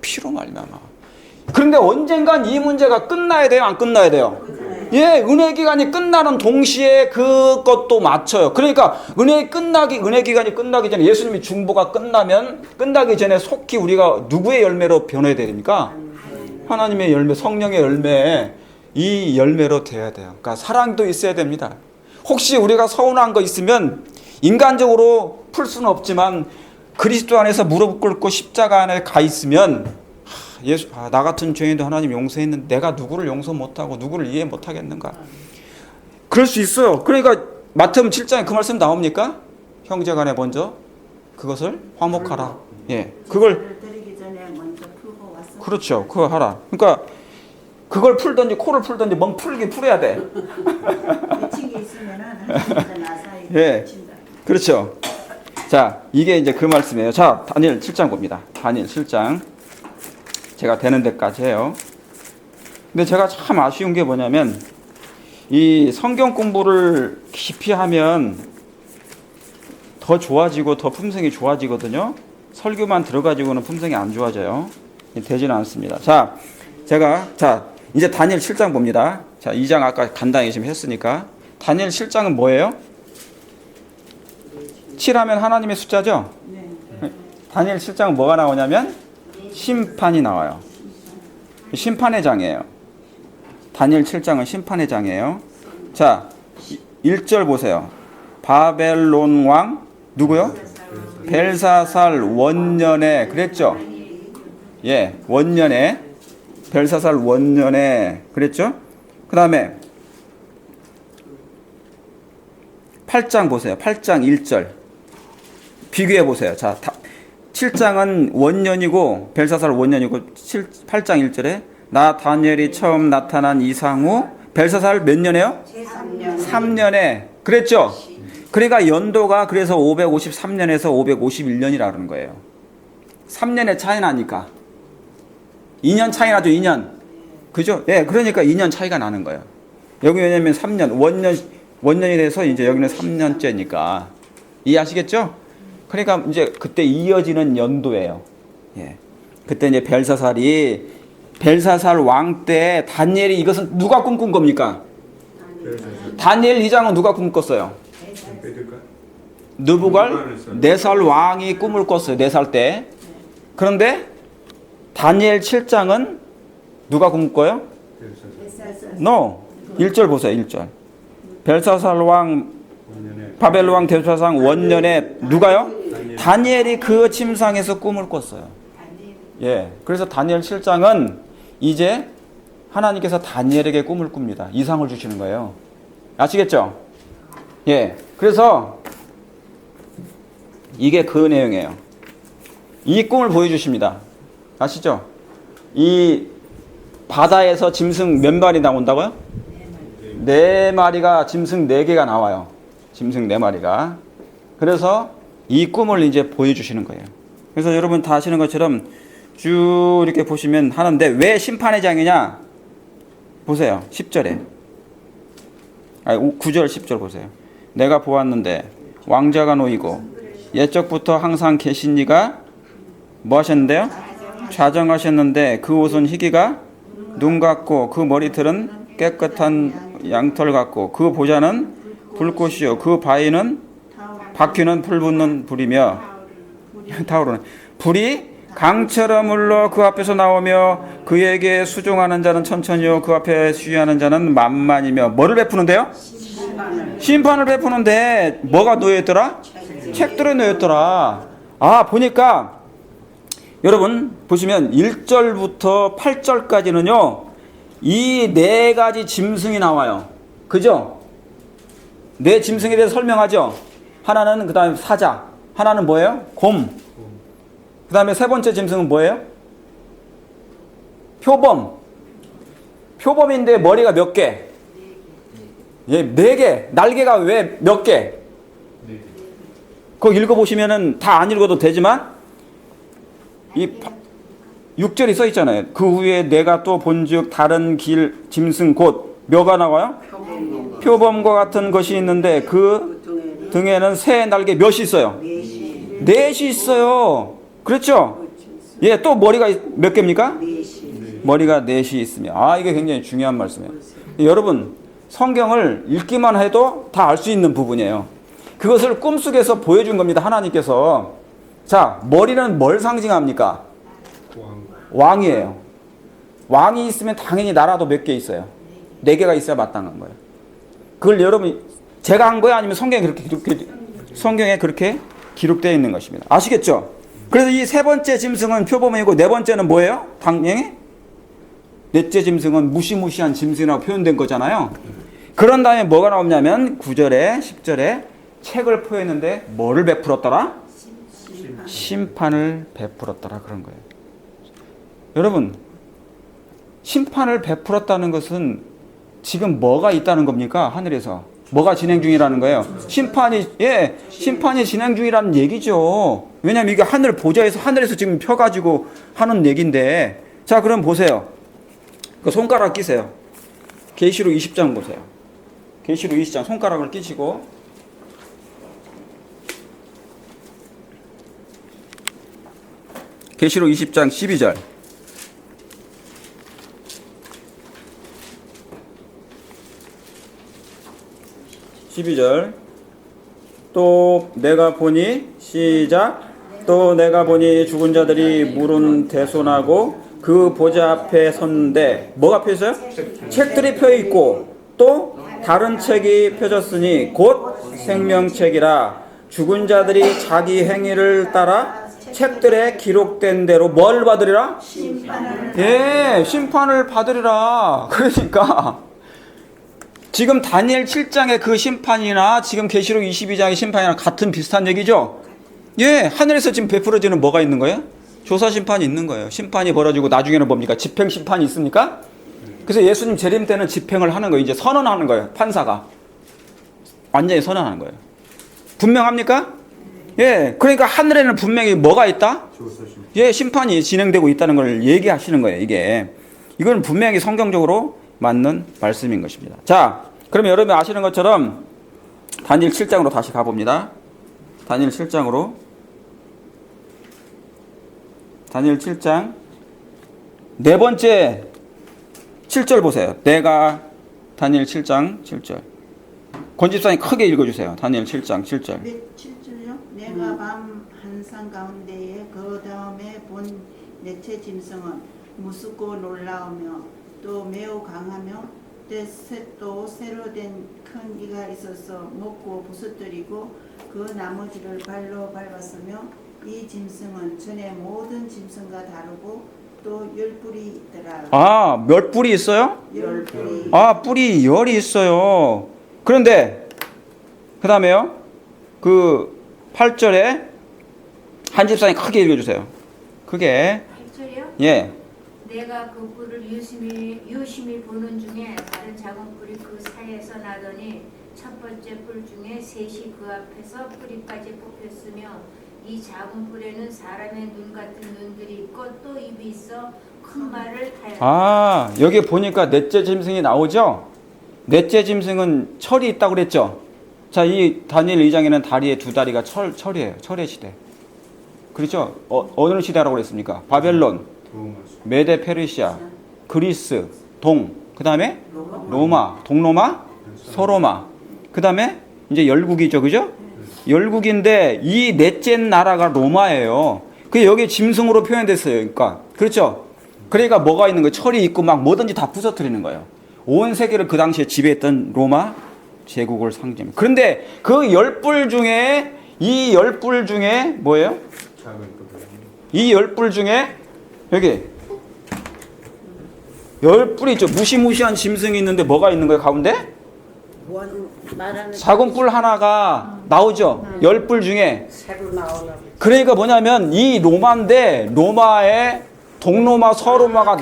피로 말미암아. 그런데 언젠간 이 문제가 끝나야 돼요, 안 끝나야 돼요? 예, 은혜 기간이 끝나는 동시에 그것도 맞춰요. 그러니까 은혜 기간이 끝나기 전에, 예수님이 중보가 끝나기 전에 속히 우리가 누구의 열매로 변해야 됩니까? 하나님의 열매, 성령의 열매, 이 열매로 돼야 돼요. 그러니까 사랑도 있어야 됩니다. 혹시 우리가 서운한 거 있으면 인간적으로 풀 수는 없지만 그리스도 안에서 무릎 꿇고 십자가 안에 가 있으면, 나 같은 죄인도 하나님 용서했는데 내가 누구를 용서 못하고 누구를 이해 못하겠는가? 그럴 수 있어요. 그러니까 마태복음 7장에 그 말씀 나옵니까? 형제간에 먼저 그것을 화목하라. 예, 그걸 드리기 전에 먼저 풀고 왔어. 그렇죠. 그거 하라. 그러니까 그걸 풀든지 코를 풀든지 멍 풀어야 돼. 미치기 있으면은 하나님과 나 사이 예. 미친다. 그렇죠. 자, 이게 이제 그 말씀이에요. 자, 다니엘 7장 봅니다. 다니엘 7장. 제가 되는 데까지 해요. 근데 제가 참 아쉬운 게 뭐냐면, 이 성경 공부를 깊이 하면 더 좋아지고 더 품성이 좋아지거든요. 설교만 들어가지고는 품성이 안 좋아져요. 되지는 않습니다. 자, 이제 다니엘 7장 봅니다. 자, 2장 아까 간단히 지금 했으니까. 다니엘 7장은 뭐예요? 7하면 하나님의 숫자죠? 다니엘 7장은 뭐가 나오냐면 심판이 나와요. 심판의 장이에요. 다니엘 7장은 심판의 장이에요. 자, 1절 보세요. 바벨론 왕 누구요? 벨사살 원년에, 그랬죠? 예, 원년에, 벨사살 원년에 그랬죠? 그 다음에 8장 보세요. 8장 1절. 비교해 보세요. 자, 7장은 원년이고 벨사살 원년이고 8장 1절에 나 다니엘이 처음 나타난 이상 후 벨사살 몇 년에요? 3년에 그랬죠? 그러니까 연도가 그래서 553년에서 551년이라 그러는 거예요. 3년의 차이 나니까 2년 차이 나죠. 2년. 그죠? 예, 그러니까 2년 차이가 나는 거예요. 여기 왜냐면 3년 원년이 돼서 이제 여기는 3년째니까 이해하시겠죠? 그러니까 이제 그때 이어지는 연도예요. 예. 그때 이제 벨사살 왕 때 다니엘이 이것은 누가 꿈꾼 겁니까? 다니엘 2장은 누가 꿈 꿨어요? 느부갈네살 왕이 꿈을 꿨어요. 4살 때. 그런데 다니엘 7장은 누가 꿈 꿔요? No. 1절 보세요. 1절. 벨사살 왕 바벨 왕 대조사상 원년에 누가요? 다니엘이 그 침상에서 꿈을 꿨어요. 예. 그래서 다니엘 7장은 이제 하나님께서 다니엘에게 꿈을 꿉니다. 이상을 주시는 거예요. 아시겠죠? 예. 그래서 이게 그 내용이에요. 이 꿈을 보여주십니다. 아시죠? 이 바다에서 짐승 몇 마리 나온다고요? 4마리가 짐승 4개가 나와요. 짐승 4마리가. 그래서 이 꿈을 이제 보여주시는 거예요. 그래서 여러분 다 아시는 것처럼 쭉 이렇게 보시면 하는데 왜 심판의 장이냐? 보세요. 10절에. 9절 10절 보세요. 내가 보았는데 왕자가 놓이고 옛적부터 항상 계신 이가 뭐 하셨는데요? 좌정하셨는데 그 옷은 희기가 눈 같고 그 머리털은 깨끗한 양털 같고 그 보좌는 불꽃이요 그 바퀴는 불 붙는 불이며 타오르는 불이 강처럼 흘러 그 앞에서 나오며 그에게 수종하는 자는 천천히요 그 앞에 수위하는 자는 만만이며 뭐를 베푸는데요? 심판을 베푸는데 뭐가 놓여있더라? 책들에 놓여있더라. 아 보니까 여러분 보시면 1절부터 8절까지는요 이 4가지 짐승이 나와요. 그죠? 4 짐승에 대해서 설명하죠. 하나는 그 다음에 사자, 하나는 뭐예요? 곰. 그 다음에 3번째 짐승은 뭐예요? 표범. 표범인데 머리가 몇 개? 예, 4개. 날개가 왜 몇 개? 그거 읽어보시면은 다 안 읽어도 되지만 이 6절이 써 있잖아요. 그 후에 내가 또 본즉 다른 길 짐승 곧 뭐가 나와요? 표범과 같은 것이 있는데 그 등에는 새 날개 몇이 있어요? 4이 있어요. 그렇죠? 예, 또 머리가 몇 개입니까? 머리가 4이 있으며. 아, 이게 굉장히 중요한 말씀이에요. 여러분, 성경을 읽기만 해도 다 알 수 있는 부분이에요. 그것을 꿈속에서 보여준 겁니다. 하나님께서. 자, 머리는 뭘 상징합니까? 왕이에요. 왕이 있으면 당연히 나라도 몇 개 있어요. 4개가 있어야 마땅한 거예요. 그걸 여러분 제가 한 거예요? 아니면 성경에 그렇게 기록되어 있는 것입니다. 아시겠죠? 그래서 이 3번째 짐승은 표범이고 4번째는 뭐예요? 당연히 4째 짐승은 무시무시한 짐승이라고 표현된 거잖아요. 그런 다음에 뭐가 나오냐면 9절에 10절에 책을 포했는데 뭐를 베풀었더라? 심판을 베풀었더라 그런 거예요. 여러분 심판을 베풀었다는 것은 지금 뭐가 있다는 겁니까? 하늘에서 뭐가 진행 중이라는 거예요? 심판이 진행 중이라는 얘기죠. 왜냐하면 이게 하늘 보좌에서 하늘에서 지금 펴가지고 하는 얘기인데, 자 그럼 보세요. 그 손가락 끼세요. 계시록 20장 보세요. 계시록 20장 손가락을 끼시고 계시록 20장 12절. 또 내가 보니 시작. 또 내가 보니 죽은 자들이 물은 대손하고 그 보좌 앞에 섰는데 뭐가 펴 있어요? 책들이 펴 있고 또 다른 책이 펴졌으니 곧 생명책이라. 죽은 자들이 자기 행위를 따라 책들에 기록된 대로 뭘 받으리라? 심판을 받으리라. 그러니까 지금 다니엘 7장의 그 심판이나 지금 계시록 22장의 심판이랑 같은 비슷한 얘기죠. 예, 하늘에서 지금 베풀어지는 뭐가 있는 거예요? 조사 심판이 있는 거예요. 심판이 벌어지고 나중에는 뭡니까? 집행 심판이 있습니까? 그래서 예수님 재림 때는 집행을 하는 거예요. 이제 선언하는 거예요. 판사가 완전히 선언하는 거예요. 분명합니까? 예, 그러니까 하늘에는 분명히 뭐가 있다? 예, 심판이 진행되고 있다는 걸 얘기하시는 거예요. 이건 분명히 성경적으로 맞는 말씀인 것입니다. 자, 그러면 여러분이 아시는 것처럼 다니엘 7장으로 다시 가봅니다. 다니엘 7장으로. 다니엘 7장 네 번째 7절 보세요. 내가 다니엘 7장 7절. 권집사님 크게 읽어주세요. 다니엘 7장 7절. 몇 7절요? 내가 밤 한산 가운데에 그 다음에 본 내체 짐승은 무섭고 놀라우며 또 매우 강하며 또 새로 된 큰 이가 있어서 먹고 부서뜨리고 그 나머지를 발로 밟았으며 이 짐승은 전에 모든 짐승과 다르고 또 10뿔이 있더라. 아, 몇 뿔이 있어요? 10뿔이. 아, 뿔이 10이 있어요. 그런데 그 다음에요. 그 8절에 한 집사님 크게 읽어주세요. 크게. 8절이요? 예. 내가 그 뿔을 유심히 보는 중에 다른 작은 뿔이 그 사이에서 나더니 첫 번째 뿔 중에 셋이 그 앞에서 뿌리까지 뽑혔으며 이 작은 뿔에는 사람의 눈 같은 눈들이 있고 또 입이 있어 큰 말을 하였다. 아, 여기 보니까 넷째 짐승이 나오죠? 넷째 짐승은 철이 있다고 그랬죠? 자, 이 다니엘 2장에는 다리에 두 다리가 철이에요. 철의 시대. 그렇죠? 어느 시대라고 그랬습니까? 바벨론, 메데 페르시아, 그리스, 그 다음에 로마, 동로마, 서로마. 그 다음에 이제 열국이죠. 그죠? 열국인데 이 넷째 나라가 로마예요. 그 여기 짐승으로 표현됐어요. 그러니까. 그렇죠? 그러니까 뭐가 있는 거예요? 철이 있고 막 뭐든지 다 부서뜨리는 거예요. 온 세계를 그 당시에 지배했던 로마 제국을 상징. 그런데 그 10뿔 중에 이 10뿔 중에 뭐예요? 이 10뿔 중에 여기 10뿔이 있죠. 무시무시한 짐승이 있는데 뭐가 있는 거예요? 가운데? 작은 뿔 하나가 나오죠. 10뿔 중에. 그러니까 뭐냐면 이 로마인데 로마의 동로마 서로마가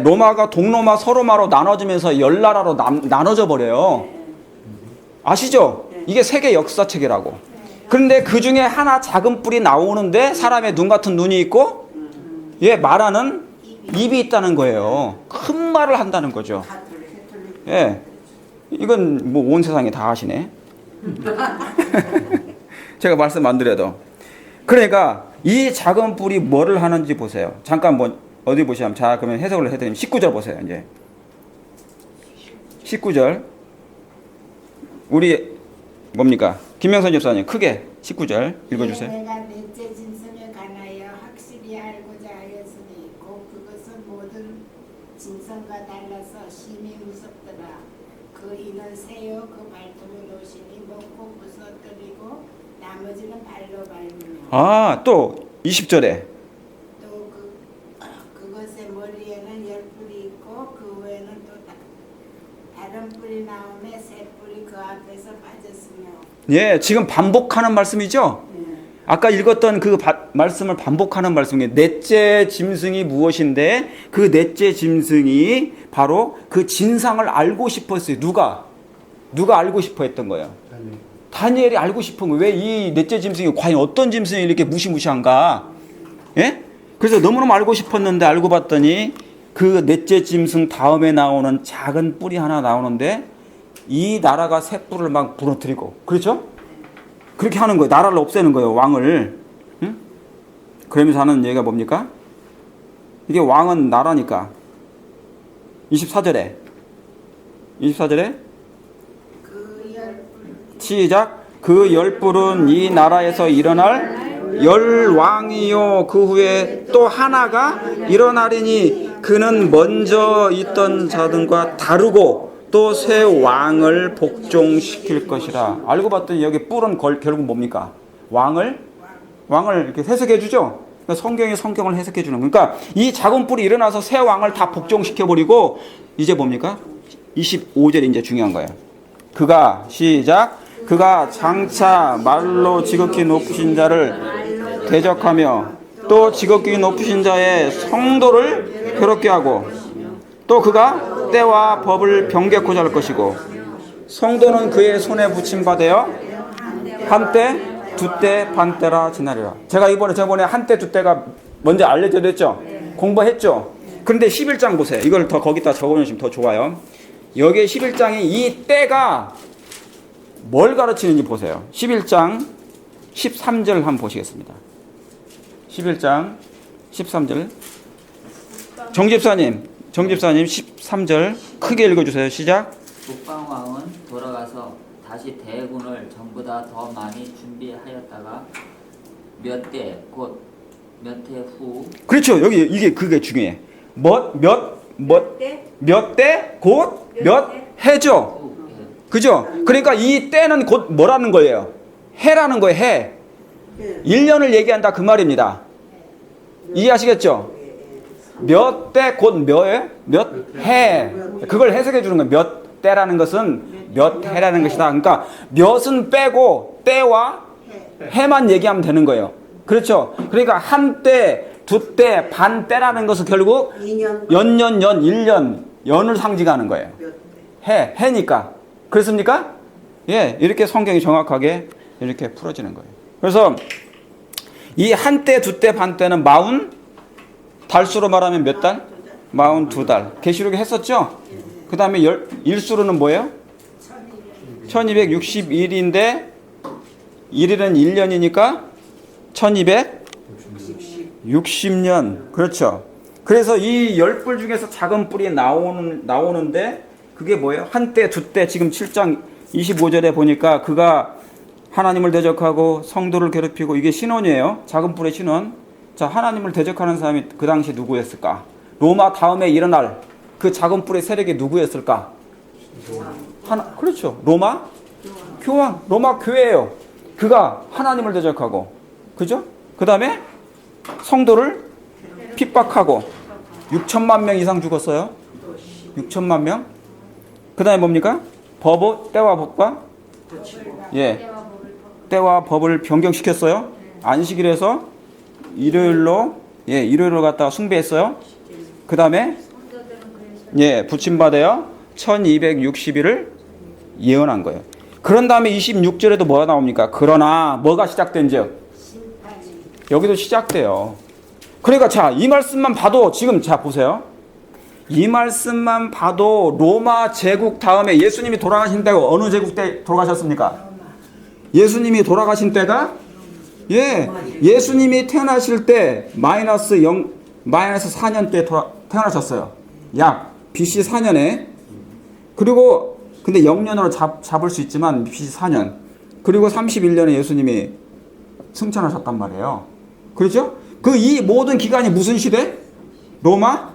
로마가 동로마 서로마로 나눠지면서 10나라로 나눠져 버려요. 아시죠? 이게 세계 역사책이라고. 그런데 그 중에 하나 작은 뿔이 나오는데 사람의 눈 같은 눈이 있고 예, 말하는 입이 있다는 거예요. 큰 말을 한다는 거죠. 예. 이건 뭐 온 세상에 다 아시네. 제가 말씀 안 드려도. 그러니까 이 작은 뿔이 뭐를 하는지 보세요. 잠깐 뭐 어디 보시면 자, 그러면 해석을 해드리면 19절 보세요. 이제 19절 우리 뭡니까? 김명선 집사님 크게 19절 읽어주세요. 내가 넷째 짐승에 관하여 확실히 알고자 하였으니 곧 그것은 모든 짐승과 달라서 심히 무섭더라. 그 이는 새요 그 발톱을 노시니 먹고 부서뜨리고 나머지는 발로 밟으며 아, 또 20절에 또 그것의 머리에는 10뿔이 있고 그 외에는 또 다른 뿔이 나오며 새 뿔이 그 앞에서 빠졌으며. 예, 지금 반복하는 말씀이죠? 아까 읽었던 그 말씀을 반복하는 말씀이에요. 넷째 짐승이 무엇인데 그 넷째 짐승이 바로 그 진상을 알고 싶었어요. 누가 알고 싶어 했던 거예요? 다니엘이 알고 싶은 거예요. 왜 이 넷째 짐승이 과연 어떤 짐승이 이렇게 무시무시한가? 예? 그래서 너무너무 알고 싶었는데 알고 봤더니 그 넷째 짐승 다음에 나오는 작은 뿔이 하나 나오는데 이 나라가 새 뿔을 막 부러뜨리고, 그렇죠? 그렇게 하는 거예요. 나라를 없애는 거예요. 왕을. 응? 그러면서 하는 얘기가 뭡니까? 이게 왕은 나라니까. 24절에 시작. 그 10뿔은 이 나라에서 일어날 10왕이요 그 후에 또 하나가 일어나리니 그는 먼저 있던 자들과 다르고 또 새 왕을 복종시킬 것이라. 알고 봤더니 여기 뿔은 결국 뭡니까? 왕을 이렇게 해석해 주죠. 그러니까 성경이 성경을 해석해 주는. 그러니까 이 작은 뿔이 일어나서 새 왕을 다 복종시켜 버리고 이제 뭡니까? 25절이 이제 중요한 거예요. 그가 시작 그가 장차 말로 지극히 높으신 자를 대적하며 또 지극히 높으신 자의 성도를 괴롭게 하고 또 그가 때와 법을 변개코자 할 것이고 성도는 그의 손에 붙임받아요 한때 두때 반때라 지나리라. 제가 저번에 한때 두때가 먼저 알려드렸죠. 공부했죠. 그런데 11장 보세요. 이걸 더 거기다 적어놓으시면 더 좋아요. 여기에 11장이 이 때가 뭘 가르치는지 보세요. 11장 13절 한번 보시겠습니다. 11장 13절 정집사님 13절 크게 읽어주세요. 시작. 북방왕은 돌아가서 다시 대군을 전보다 더 많이 준비하였다가 몇 대 곧 몇 해 후 그렇죠. 여기 그게 중요해. 몇 대 곧 몇 해죠. 그죠? 그러니까 이 때는 곧 뭐라는 거예요? 해라는 거예요. 해. 1년을 얘기한다 그 말입니다. 이해하시겠죠? 몇 대 곧 몇 해. 그걸 해석해 주는 거예요. 몇 때라는 것은 몇 해라는 것이다. 그러니까 몇은 빼고 때와 해만 얘기하면 되는 거예요. 그렇죠? 그러니까 한 때, 두 때, 반 때라는 것은 결국 연년, 1년, 연을 상징하는 거예요. 해니까. 그렇습니까? 예, 이렇게 성경이 정확하게 이렇게 풀어지는 거예요. 그래서 이 한 때, 두 때, 반 때는 40달수로 말하면 몇 달? 42달. 계시록에 했었죠? 그 다음에 일수로는 뭐예요? 1261인데 1일은 1년이니까 1260년. 그렇죠. 그래서 이 10뿔 중에서 작은 뿔이 나오는데 그게 뭐예요? 한때, 두때. 지금 7장 25절에 보니까 그가 하나님을 대적하고 성도를 괴롭히고 이게 신원이에요. 작은 뿔의 신원. 자, 하나님을 대적하는 사람이 그 당시 누구였을까? 로마 다음에 일어날 그 작은 뿔의 세력이 누구였을까? 그렇죠. 로마 교황, 로마 교회예요. 그가 하나님을 대적하고, 그죠? 그 다음에 성도를 핍박하고 6천만 명 이상 죽었어요. 6천만 명. 그 다음에 뭡니까? 때와 법과 때와 법을 변경시켰어요. 안식일 해서 일요일로 갖다가 숭배했어요. 그 다음에 부침받아요. 1260일을 예언한 거예요. 그런 다음에 26절에도 뭐가 나옵니까? 그러나 뭐가 시작된즉 여기도 시작돼요. 그러니까 자, 이 말씀만 봐도 지금 자 보세요. 이 말씀만 봐도 로마 제국 다음에 예수님이 돌아가신 때가 어느 제국 때 돌아가셨습니까? 예수님이 돌아가신 때가 예수님이 태어나실 때 마이너스 4년 때 태어나셨어요. 약 BC 4년에. 그리고 근데 0년으로 잡을 수 있지만 BC 4년. 그리고 31년에 예수님이 승천하셨단 말이에요. 그렇죠? 그 이 모든 기간이 무슨 시대? 로마?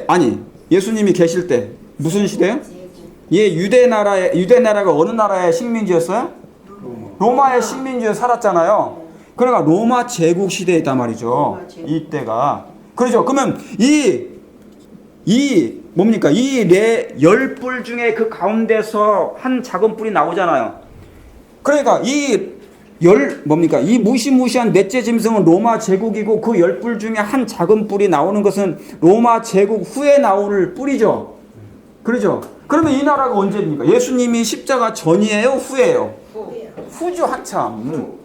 아니 예수님이 계실 때 무슨 시대요? 유대 나라가 어느 나라의 식민지였어요? 로마의 식민지에 살았잖아요. 그러니까 로마 제국 시대에 있단 말이죠. 이때가. 그렇죠. 그러면 뭡니까? 이 10뿔 중에 그 가운데서 한 작은 뿔이 나오잖아요. 그러니까 이 무시무시한 넷째 짐승은 로마 제국이고 그 10뿔 중에 한 작은 뿔이 나오는 것은 로마 제국 후에 나올 뿔이죠. 그렇죠? 그러면 이 나라가 언제입니까? 예수님이 십자가 전이에요? 후예요? 후죠, 한참.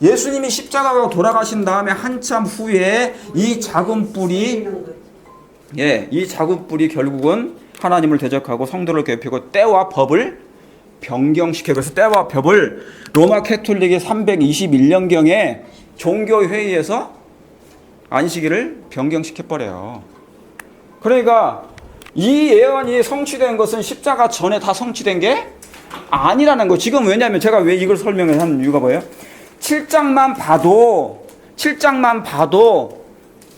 예수님이 십자가가 돌아가신 다음에 한참 후에 이 작은 뿔이 결국은 하나님을 대적하고 성도를 괴롭히고 때와 법을 변경시켜. 그래서 때와 법을 로마 캐톨릭이 321년경에 종교회의에서 안식일을 변경시켜버려요. 그러니까 이 예언이 성취된 것은 십자가 전에 다 성취된 게 아니라는 거. 지금 왜냐하면 제가 왜 이걸 설명을 하는 이유가 뭐예요? 7장만 봐도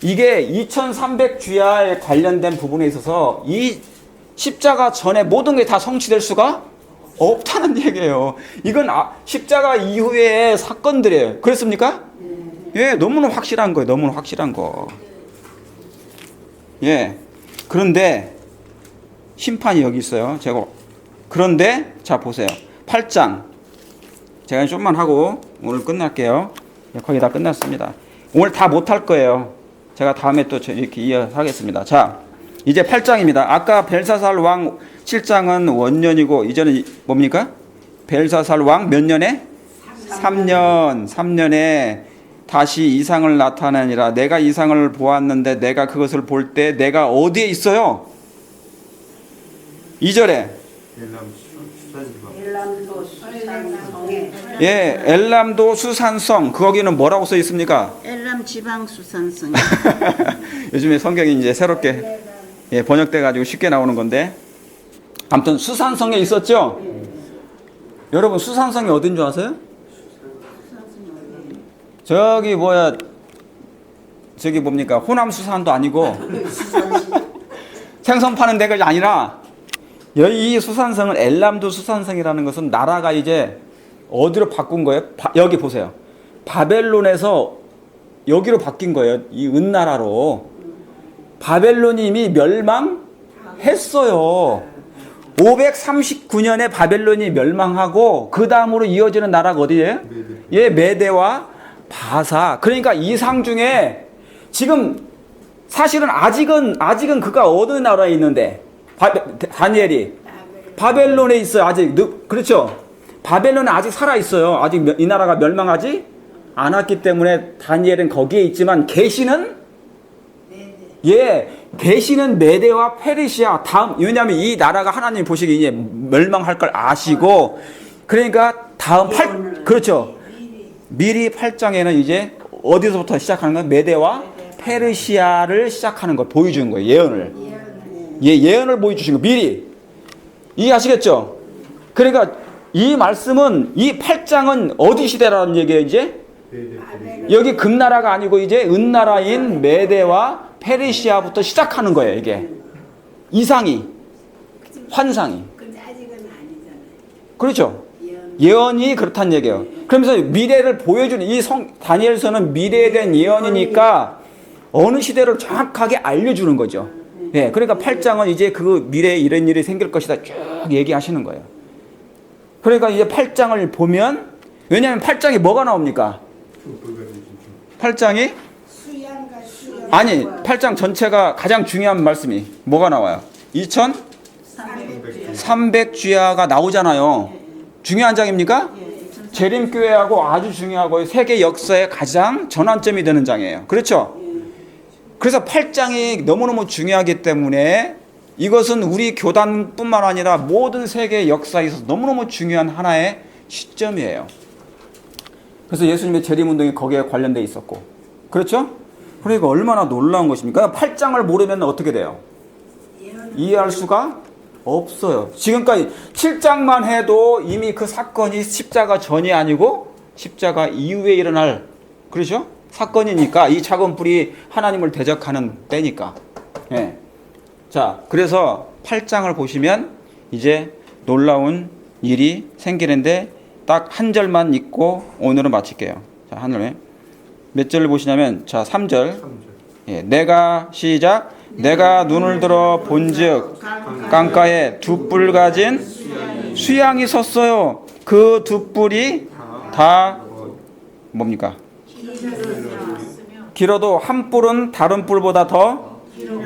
이게 2300주야에 관련된 부분에 있어서 이 십자가 전에 모든 게 다 성취될 수가 없다는 얘기예요. 이건 십자가 이후의 사건들이에요. 그렇습니까? 너무나 확실한 거예요. 너무나 확실한 거. 그런데 심판이 여기 있어요. 제가 그런데 자 보세요. 8장 제가 좀만 하고 오늘 끝날게요. 거의 다 끝났습니다. 오늘 다 못할 거예요. 제가 다음에 또 이렇게 이어하겠습니다. 자 이제 8장입니다. 아까 벨사살 왕 7장은 원년이고 이제는 뭡니까? 벨사살 왕 몇 년에? 3년에 다시 이상을 나타내니라. 내가 이상을 보았는데 내가 그것을 볼 때 내가 어디에 있어요? 2절에 엘람도 수산성에 예, 엘람도 수산성. 거기는 뭐라고 써 있습니까? 엘람 지방 수산성. 요즘에 성경이 이제 새롭게 예, 번역돼 가지고 쉽게 나오는 건데 아무튼 수산성에 있었죠? 여러분 수산성이 어딘 줄 아세요? 저기 뭐야 저기 뭡니까 호남 수산도 아니고 생선 파는 데가 아니라 이 수산성은 엘람도 수산성이라는 것은 나라가 이제 어디로 바꾼 거예요? 여기 보세요. 바벨론에서 여기로 바뀐 거예요. 이 은나라로. 바벨론이 이미 멸망했어요. 539년에 바벨론이 멸망하고 그 다음으로 이어지는 나라가 어디예요? 예, 메대와 바사. 그러니까 이상 중에 지금 사실은 아직은 그가 어느 나라에 있는데 다니엘이 바벨론에 있어요. 아직 그렇죠? 바벨론은 아직 살아 있어요. 아직 이 나라가 멸망하지 않았기 때문에 다니엘은 거기에 있지만 계시는 예, 계시는 메대와 페르시아 다음 왜냐하면 이 나라가 하나님 보시기에 이제 멸망할 걸 아시고 그러니까 다음 그렇죠. 미리 8장에는 이제 어디서부터 시작하는 거예요? 메대와 페르시아를 시작하는 걸 보여주는 거예요. 예언을. 예언을 보여주신 거 미리. 이해하시겠죠? 그러니까 이 말씀은 이 8장은 어디 시대라는 얘기예요, 이제? 여기 금나라가 아니고 이제 은나라인 메대와 페르시아부터 시작하는 거예요, 이게. 이상이, 환상이. 근데 아직은 아니잖아요. 그렇죠? 예언이 그렇다는 얘기예요. 그러면서 미래를 보여주는 이 다니엘서는 미래에 대한 예언이니까 어느 시대를 정확하게 알려주는 거죠. 예, 그러니까 8장은 이제 그 미래에 이런 일이 생길 것이다 쭉 얘기하시는 거예요. 그러니까 이제 8장을 보면 왜냐하면 8장에 뭐가 나옵니까? 8장이 아니 8장 전체가 가장 중요한 말씀이 뭐가 나와요? 2300주야가 나오잖아요. 중요한 장입니까? 재림교회하고 아주 중요하고 세계 역사의 가장 전환점이 되는 장이에요. 그렇죠? 그래서 8장이 너무너무 중요하기 때문에 이것은 우리 교단뿐만 아니라 모든 세계 역사에 있어서 너무너무 중요한 하나의 시점이에요. 그래서 예수님의 재림운동이 거기에 관련돼 있었고 그렇죠? 그러니까 얼마나 놀라운 것입니까? 8장을 모르면 어떻게 돼요? 이해할 수가 없어요. 지금까지 7장만 해도 이미 그 사건이 십자가 전이 아니고 십자가 이후에 일어날 그렇죠? 사건이니까 이 작은 뿔이 하나님을 대적하는 때니까. 예. 자, 그래서 8장을 보시면 이제 놀라운 일이 생기는데 딱 한 절만 읽고 오늘은 마칠게요. 자, 하늘에 몇 절을 보시냐면 자, 3절. 예, 내가 시작. 내가 눈을 들어 본즉 강가에 두 뿔 가진 수양이 섰어요. 그 두 뿔이 다 뭡니까? 길어도 한 뿔은 다른 뿔보다 더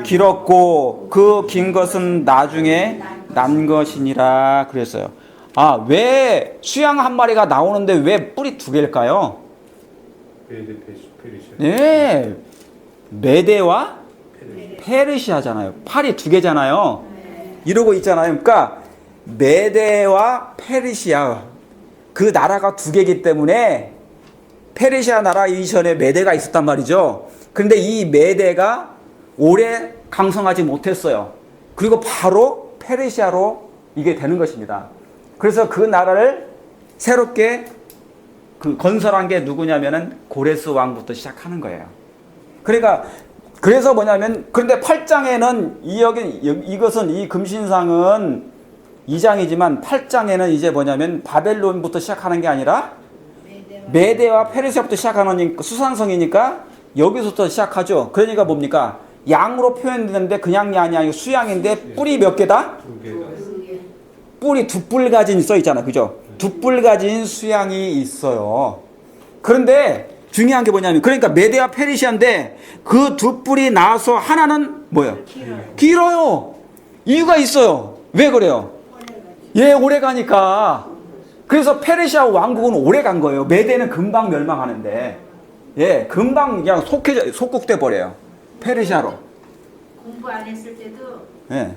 길었고 그 긴 것은 나중에 난 것이니라 그랬어요. 아, 왜 수양 한 마리가 나오는데 왜 뿔이 두 개일까요? 네, 메대와 페르시아잖아요. 팔이 두 개잖아요. 이러고 있잖아요. 그러니까 메대와 페르시아 그 나라가 두 개이기 때문에 페르시아 나라 이전에 메대가 있었단 말이죠. 그런데 이 메대가 오래 강성하지 못했어요. 그리고 바로 페르시아로 이게 되는 것입니다. 그래서 그 나라를 새롭게 건설한 게 누구냐면은 고레스 왕부터 시작하는 거예요. 그러니까 그래서 뭐냐면 그런데 8장에는 이것은 이 금신상은 2장이지만 8장에는 이제 뭐냐면 바벨론부터 시작하는 게 아니라 메대와 페르시아부터 시작하는 수산성이니까 여기서부터 시작하죠. 그러니까 뭡니까? 양으로 표현되는데 그냥 양이 아니고 수양인데 뿔이 몇 개다? 뿔이 두 뿔 가진 써 있잖아. 그죠? 두 뿔 가진 수양이 있어요. 그런데 중요한 게 뭐냐면 그러니까 메대와 페르시아인데 그 두 뿔이 나서 하나는 뭐예요? 길어요. 이유가 있어요. 왜 그래요? 예, 오래 가니까. 그래서 페르시아 왕국은 오래 간 거예요. 메대는 금방 멸망하는데. 예, 금방 그냥 속국돼 버려요. 페르시아로. 공부 안 했을 때도 예.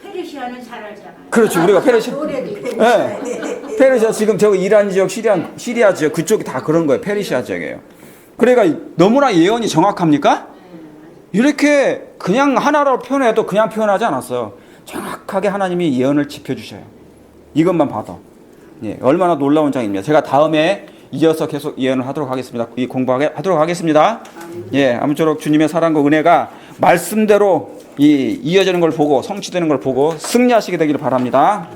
페르시아는 잘 알잖아요. 그렇죠. 우리가 페르시아. 노래도 예. 페르시아 지금 저기 이란 지역, 시리아 지역 그쪽이 다 그런 거예요. 페르시아 지역이에요. 그러니까 너무나 예언이 정확합니까? 이렇게 그냥 하나로 표현해도 그냥 표현하지 않았어요. 정확하게 하나님이 예언을 짚어주셔요. 이것만 봐도. 예, 얼마나 놀라운 장입니다. 제가 다음에 이어서 계속 예언을 하도록 하겠습니다. 이 공부하도록 하겠습니다. 예, 아무쪼록 주님의 사랑과 은혜가 말씀대로 이어지는 걸 보고 성취되는 걸 보고 승리하시게 되기를 바랍니다.